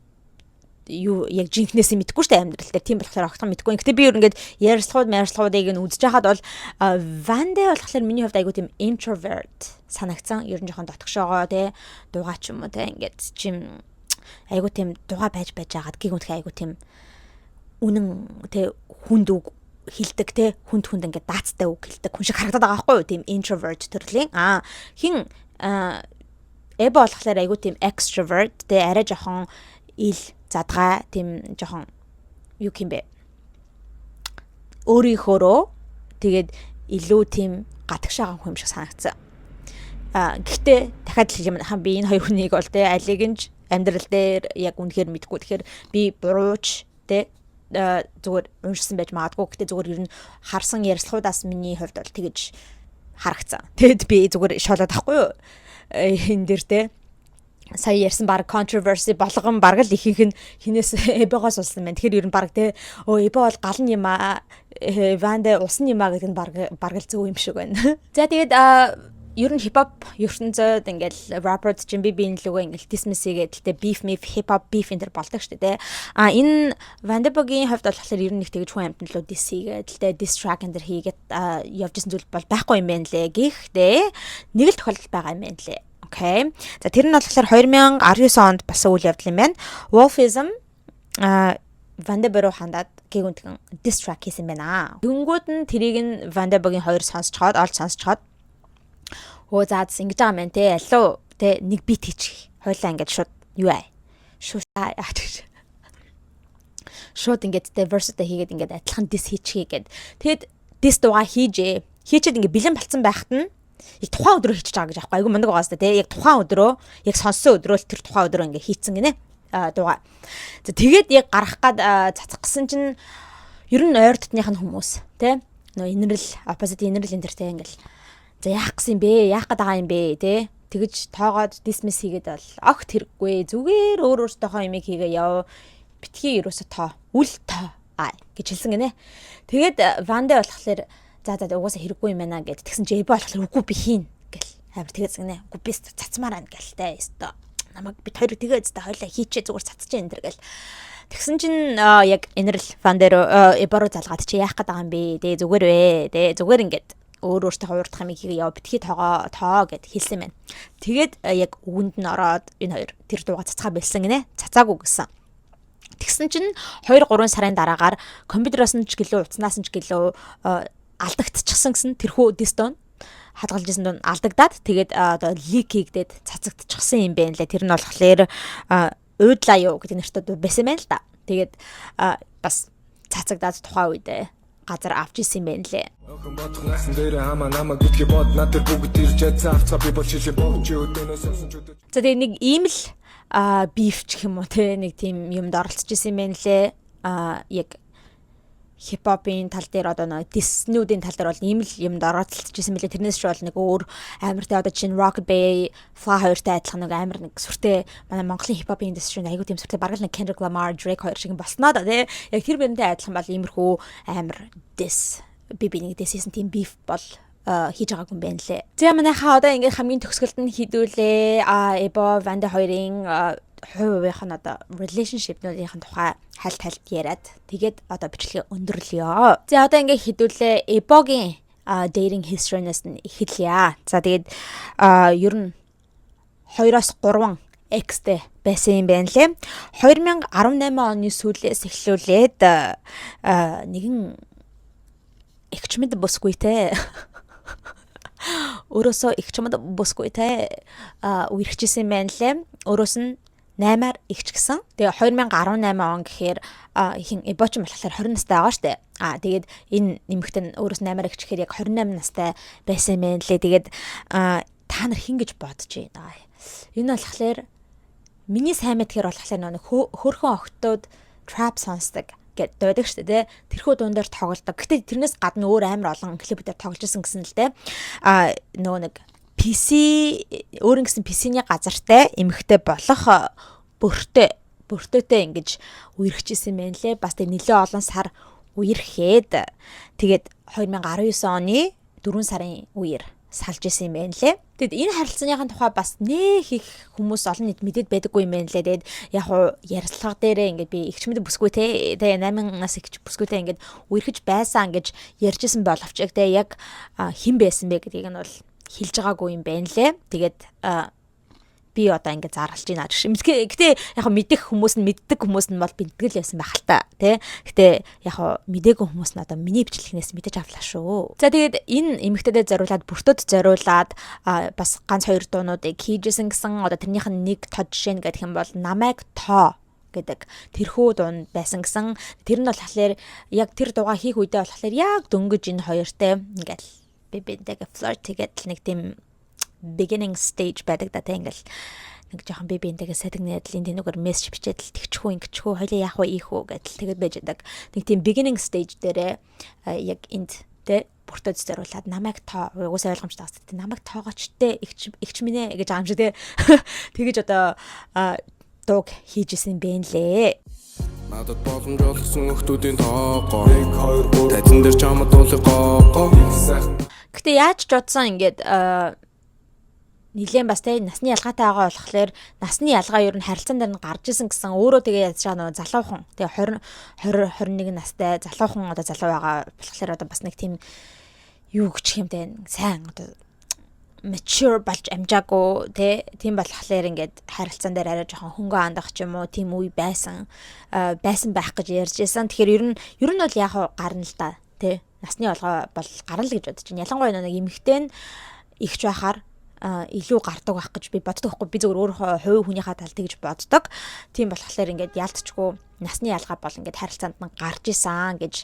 юу яг жинхнээс мэдгүй штэ амьдрал дээр. Тийм болохоор огтхон мэдгүй. Гэтэ би ер нь ингээд ярьцлагуудыг нь үзэж хахад бол Вандэ болохоор миний хувьд айгуу тийм introvert санагцсан. Ер нь жоохон дотгошоогоо те дугаа ч юм уу те ингээд чим айгуу тийм дугаа байж байгаад гиг үнх айгуу тийм үнэн те хүнд үг хилдэг те хүнд ингээд даацтай үг хилдэг хүн шиг харагдаад байгаа байхгүй юу? Тийм introvert төрлийн хин эбо болохоор айгуу тийм extrovert те арай жоохон ил задгаа тийм жоохон юу юм бэ өөрийнхөөрөө тэгээд илүү тийм гатгшаахан хүн шиг санагдсан. Гэхдээ дахиад хэлэх юм би энэ хоёр хүнийг бол те алиг нь амьдрал дээр яг үнэхээр мэдгүй. Тэгэхээр би бурууч те зүгээр уншсан байж магадгүй. Гэхдээ зүгээр ер нь харсан ярьцлуудаас миний хувьд бол тэгэж харагцсан. Тэгэд би зүгээр шолоод ахгүй юу? Энэ дээр те сая ярьсан баг controversy болгон баг л ихэнх нь хинээс эбогоос улсан байна. Тэгэхээр ер нь баг те эбо бол гал нь юм Вандэ усан юм гэдэг нь баг л зөв юм шиг байна. За тэгээд ер нь хипхоп ертөнцид ингээл rapper-д чинь би лүгөө ингээл dismiss хийгээд тэ beef hip-hop beef энэ төр болдог шүү дээ. Энэ Вандебогийн хувьд болохоор ер нь нэг тэгж хүн амтан лөө diss хийгээд тэ diss track энэ төр хийгээд явжсэн зүйл бол байхгүй юм байна лээ. Гэхдээ нэг л тохиолдол байгаа юм байна лээ. Окей. За тэр нь болохоор 2019 онд бас үйл явдал юм байна. Wolfism Вандебороо хандаад гэгүнтгэн diss track хийсэн байна. Дөнгүүд нь тэрийг нь Вандебогийн хоёр сонсцоход Өө заац ингэж байгаа мэн те алуу те нэг бит хийчих. Хойлоо ингэж шууд юу аа. Шууд яач. Шууд ингэж diversity хийгээд ингэж адилхан дис хийчихье гэд. Тэгэд дис дугаа хийжээ. Хийчихэд ингэ бэлэн болцсон байхад нь яг тухайн өдрөө хийчих байгаа гэж аахгүй. Айгу мундаг байгаас те яг тухайн өдрөө яг сонссон өдрөө л тэр тухайн өдрөө ингэ хийцэн гинэ. Дугаа. За тэгээд яг гарах гад цацах гэсэн чинь ер нь ойр дотных нь хүмүүс те нөө инэрл opposite инэрл энэ төр те ингээл за яах гэсэн бэ? Яах гээд байгаа юм бэ? Тэ? Тэгэж тоогоод dismiss хийгээд бол огт хэрэггүй. Зүгээр өөр өөртөөхөө юмыг хийгээ яв. Битгий ерөөсө тоо. Үл тоо. Гэж хэлсэн гинэ. Тэгээд Вандэ болохоор за угаасаа хэрэггүй юм байна гэд. Тэгсэн чи Эбо болохоор үгүй би хийн гэл. Амар тэгээд гинэ. Үгүй би цацмаар байна гэлтэй. Өстө. Намайг бид хоёр тэгээд өстө хоёлаа хийчээ зүгээр цацж энэ төр гэл. Тэгсэн чинь яг энэрл Вандэ Эборо залгаад чи яах гээд байгаа юм бэ? Тэ зүгээр вэ. Тэ зүгээр ингээд өөр өөртөө хуурдах юм хийгээ яв битгий тоо гэд хэлсэн байна. Тэгээд яг үгэнд нь ороод энэ хоёр тэр дууга цацгаа бэлсэн гинэ. Цацаагүй гэсэн. Тэгсэн чинь 2-3 сарын дараагаар компьютероос нь ч гэлөө утаснаас нь ч гэлөө алдагдчихсан гэсэн тэрхүү дистон хадгалж исэн дун алдагдаад тэгээд одоо лик хийгдээд цацагдчихсан юм байна лээ. Тэр нь болохоор уудлаа юу гэдэг нэртэй байсан байна л да. Тэгээд бас цацагдаад тухайн үедээ газар авч исэн юм байна лээ. За тэгээ нэг ийм л биф ч юм уу те нэг тийм юмд оролцож исэн юм байна лээ. Яг хипхопын тал дээр одоо нэг диснүүдийн тал дээр бол ийм л юмд оролцож исэн мэлээ. Тэрнээс ч бол нэг өөр амартай одоо чинь Rocket Bay, Fly хоёртай адилхан нэг амар нэг сүртэй манай Монголын хипхопын индустрид айгуу тийм сүртэй бараг нэг Kendrick Lamar, Drake хоёр шиг болсноо да тий. Яг тэр бэрэнтэй адилхан бол иймэрхүү амар дис би нэг диссэн тийм beef бол хийж байгаагүй юм байна лээ. За манайхаа одоо ингээд хамгийн төгсгөлд нь хідүүлээ. Эбо Вандэ хоёрын хувийнх нь одоо relationship-нуудын тухай хальт яриад тэгээд одоо бичлэгээ өндөрлөё. За одоо ингээд хідүүлээ Эбогийн dating history-наас нь эхэлье. За тэгээд ер нь 2-3 X-тэй байсан юм байна лээ. 2018 оны сүүлээс эхлүүлээд нэгэн ихчмэд босгүй те. Өөрөөсөө ихчмэд босгүй те үерхчихсэн байна лээ. Өөрөөс нь 8-аар ихч гисэн. Тэгээ 2018 он гэхээр хин Эбоч болохоор 20 настай байгаа штэ. Тэгээд энэ нэмэгтэн өөрөөс 8-аар ихч гэхээр яг 28 настай байсан юм байна лээ. Тэгээд та нар хин гэж бодож байна. Энэ болохоор миний сайн мэд гэхээр болохоор нэг хөөрхөн охтууд trap сонсдог гэд дойдаг штэ тий. Тэрхүү дуун дээр тоглодог. Гэтэ тэрнээс гадна өөр амар олон клипүүдээр тоглож исэн гэсэн л дээ. Нөгөө нэг PC өөрийн гэсэн PC-ний газартай эмэгтэй болох бөртөтэй ингэж үерхчихсэн байна лээ. Бас тэг нэлээ олон сар үерхэд тэгээд 2019 оны 4 сарын үер салж исэн юм байна лээ. Тэгэд энэ харилцааныхын тухай бас нэх их хүмүүс олон нийт мэдээд байдаггүй юм байна лээ. Тэгэд яг хуу ярилцлага дээрээ ингээд би ихчмэд бүсгүй те 8 нас ихч бүсгүйтэй ингээд үерхэж байсан гэж ярьжсэн боловч яг хэн байсан бэ гэдгийг нь бол хэлж байгаагүй юм байна лээ. Тэгээд би одоо ингэ зарлж байна. Гэтэ яг мэдэх хүмүүс нь мэддэг хүмүүс нь бол бинтгэл байсан байх л та тий. Гэтэ яг мдээгүй хүмүүс нь одоо миний бичлэгнээс мэдэж авлаа шүү. За тэгээд энэ эмэгтэйдэд зориулаад бүртөд зориулаад бас ганц 2 дуунуудыг хийжсэн гэсэн одоо тэрнийх нь нэг тод жишээ гэх юм бол намайг тоо гэдэг тэрхүү дуун байсан гэсэн. Тэр нь болохоор яг тэр дуугаа хийх үедээ болохоор яг дөнгөж энэ хоёртой ингээл би бинтэйг флирт хийгээд нэг тийм beginning stage байдаг да тэ ингээл нэг жоохон би бинтэйгээ сэтгнээд л энэ нүгээр мессеж бичээд л тэгчихгүй ингэчихгүй хоёлаа яах вэ ийх үү гэдэл тэгээд байж байдаг. Нэг тийм beginning stage дээрээ яг энд тэ бүртөд зориулаад намайг тоо угсаа ойлгомжтой бас тэ намайг тоогооч тэ игч минь гэж байгаа юм шиг тэ тэгэж одоо дууг хийжсэн байна лээ. Надад боломж олгосон хүмүүсийн тоогоо 1 2 3 тайзан дээр чамд уулгоо. Гэтэ яаж ч бодсон ингээд нилээн бас тэ насны ялгаатай байгаа болохоор насны ялгаа ер нь харилцаан дээр нь гарч исэн гэсэн өөрөө тэгээ яаж байгаа нөгөө залуухан тэгээ 20 21 настай залуухан одоо залуу байгаа болохоор одоо бас нэг тийм юу гэх юм те сайн одоо mature болж амжаагүй тийм болохоор ингээд харилцаан дээр арай жоохон хөнгөө андах ч юм уу тийм үе байсан байх гэж ярьж байсан. Тэгэхээр ер нь бол яг гарна л да насны ялгаа бол гарна л гэж бодож байна. Ялангуяа нэг эмэгтэй нь ихч байхаар илүү гардаг байх гэж би боддог байхгүй. Би зөвхөн өөрөө хувь хүнийхээ талд тэгж боддог. Тийм болохоор ингээд ялтчгүй насны ялгаа бол ингээд харилцаанд нь гарч исэн гэж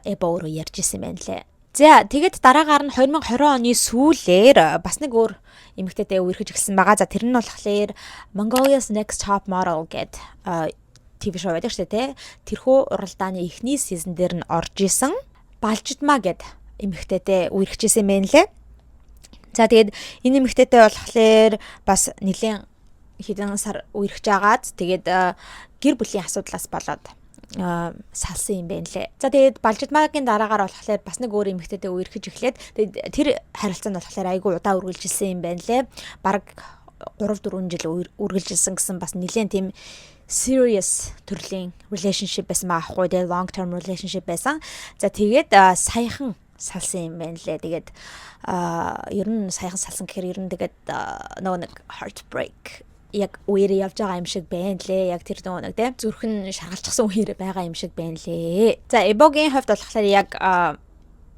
Эба өөрөө ярьж исэн юм байна лээ. За тэгээд дараагаар нь 2020 оны сүүлээр бас нэг өөр эмэгтэйтэй үерхэж эхэлсэн байгаа. За тэр нь болохоор Mongolia's Next Top Model гэд TV show байдаг шүү дээ. Тэрхүү уралдааны эхний сизон дээр нь орж исэн Балжидмаа гэд эмэгтэйтэй үерхэж исэн юм байна лээ. За тэгээд энэ эмэгтэйтэй болохоор бас нэлийн хэдэн сар үерхэж агаад тэгээд гэр бүлийн асуудлаас болоод салсан юм байна лээ. За тэгээд Балжидмаагийн дараагаар болохоор бас нэг өөр эмэгтэйтэй үерхэж эхлээд тэгээд тэр харилцаанд болохоор айгүй удаа үргэлжилсэн юм байна лээ. Бараг 3-4 жил үргэлжилсэн гэсэн бас нэлээд тийм serious төрлийн relationship байсан байхгүй дээ, long term relationship байсан. За тэгээд саяхан салсан юм байна лээ. Тэгээд ер нь саяхан салсан гэхээр ер нь тэгээд нөгөө нэг heartbreak яг үерэ явж байгаа юм шиг байна лээ. Яг тэр нөгөө нэг тийм зүрхэн шаргалчихсан үерэ байгаа юм шиг байна лээ. За Эбогийн хувьд болохоор яг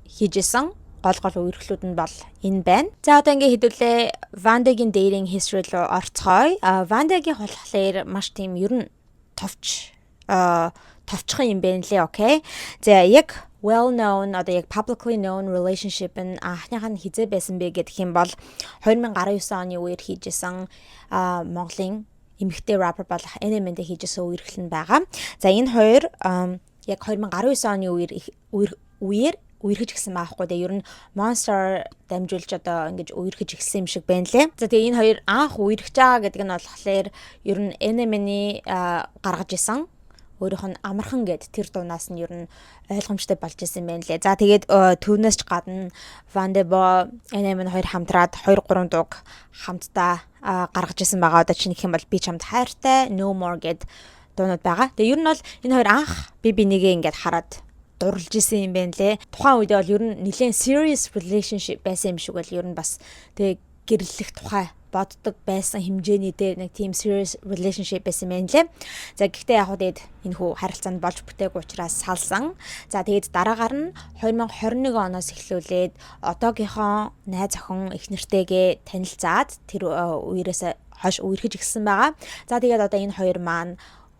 хийжсэн гол үерхлүүд нь бол энэ байна. За одоо ингээ хэдүүлээ Вандагийн dating history руу орцгоё. Вандагийн болохоор маш тийм ер нь товчхон юм байна лээ, окей. За яг well known одоо яг publicly known relationship нь анхных нь хизээ байсан бэ гэх юм бол 2019 оны үеэр хийжсэн Монголын эмэгтэй rapper болох Eminem-тэй хийжсэн үерхэл нь байгаа. За энэ хоёр яг 2019 оны үеэр үерхэж гисэн байхгүй дээ. Ер нь Monster дамжуулж одоо ингэж үерхэж гисэн юм шиг байна лээ. За тэгээ энэ хоёр анх үерхэж байгаа гэдэг нь болохоор ер нь Eminem-ний гаргаж исэн өөрийнх нь амархан гэд тэр дуунаас нь ер нь ойлгомжтой болж исэн байна лээ. За тэгээд түүнээс ч гадна Vandebo Eminem хоёр хамтраад 2-3 дууг хамтдаа гаргаж исэн байгаа. Одоо чинь гэх юм бол би чамд хайртай No More гэд дуунууд байгаа. Тэгээ ер нь бол энэ хоёр анх би нэгээ ингээд хараад дурлж исэн юм байна лээ. Тухайн үед бол ер нь нэлээд serious relationship байсан юм шиг бол ер нь бас тэгээ гэрлэх тухай боддог байсан хэмжээний дээр нэг team serious relationship байсан юм лээ. За гэхдээ яг тэгээд энэ хүү харилцаанд болж бүтээг учраас салсан. За тэгээд дараагаар нь 2021 оноос эхлүүлээд одоогийнхоо найз охин их нэртэйгээ танилцаад тэр үерээс хойш үерхэж гисэн байгаа. За тэгээд одоо энэ хоёр маань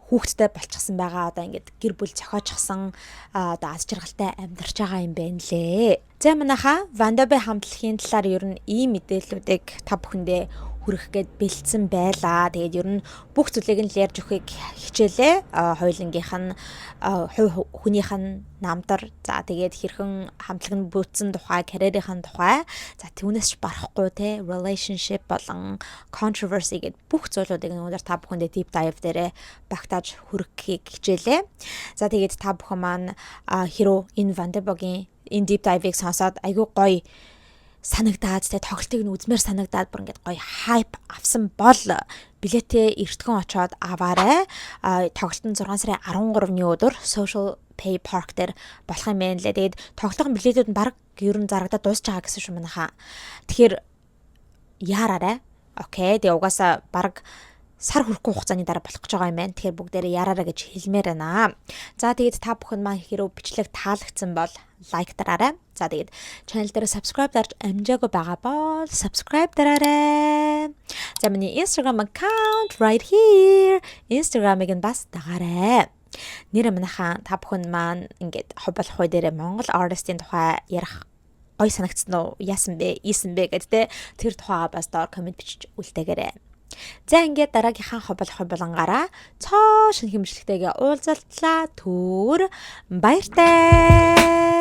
хүүхэдтэй болчихсон байгаа. Одоо ингээд гэр бүл зохиочихсан одоо аз жаргалтай амьдарч байгаа юм байна лээ. За манайха Vandebo хамтлагийн талаар ер нь ийм мэдээллүүдийг та бүхэндээ хүргэх гээд бэлдсэн байлаа. Тэгээд ер нь бүх зүйлийг нь ярьж өгөхийг хичээлээ. Хоёулынгийнх нь хүнийх нь намдар. За тэгээд хэрхэн хамтлаг нь бүтсэн тухай, карьерийн тухай. За түүнээс ч барахгүй те relationship болон controversy гэд бүх зүйлүүдийг өнөөдөр та бүхэндээ deep dive дээрээ багтааж хүргэхийг хичээлээ. За тэгээд та бүхэн маань хэрүү энэ Vandeboгийн энэ deep dive-ыг сонсоод айгүй гоё санагдаад тэ тоглолтыг нь үзмээр санагдаад бүр ингээд гоё хайп авсан бол билетээ эртхэн очоод аваарай. Тоглолт нь 6 сарын 13-ны өдөр Social Pay Park дээр болох юм байна лээ. Тэгээд тоглолтын билетүүд нь баг ер нь зарагдаад дуусч байгаа гэсэн шүү манайхаа. Тэгэхээр яараарай. Окей. Тэгээ угаасаа баг сар хүрэхгүй хугацааны дараа болох гэж байгаа юм байна. Тэгэхээр бүгдээрээ яраарай гэж хэлмээр байна. За тэгээд та бүхэн маань хэрэг бичлэг таалагдсан бол лайк дараарай. За тэгээд channel дээр subscribe дарж амжаагүй байгаа бол subscribe дараарай. За миний Instagram account right here. Instagram-ыг нь бас дагаарай. Нэр манайхаа та бүхэн маань ингээд хоббол хой дээр Монгол artist-ийн тухай ярих гой санагдсан уу? Яасан бэ? Ийсэн бэ гэдэг тэр тухайга бас доор комент бичиж үлдээгээрэй. За ингээд дараагийнхаа хоббол болонгаараа цоо шинэ хэмжлэгтэйгээ уулзалтлаа. Түр баяртай.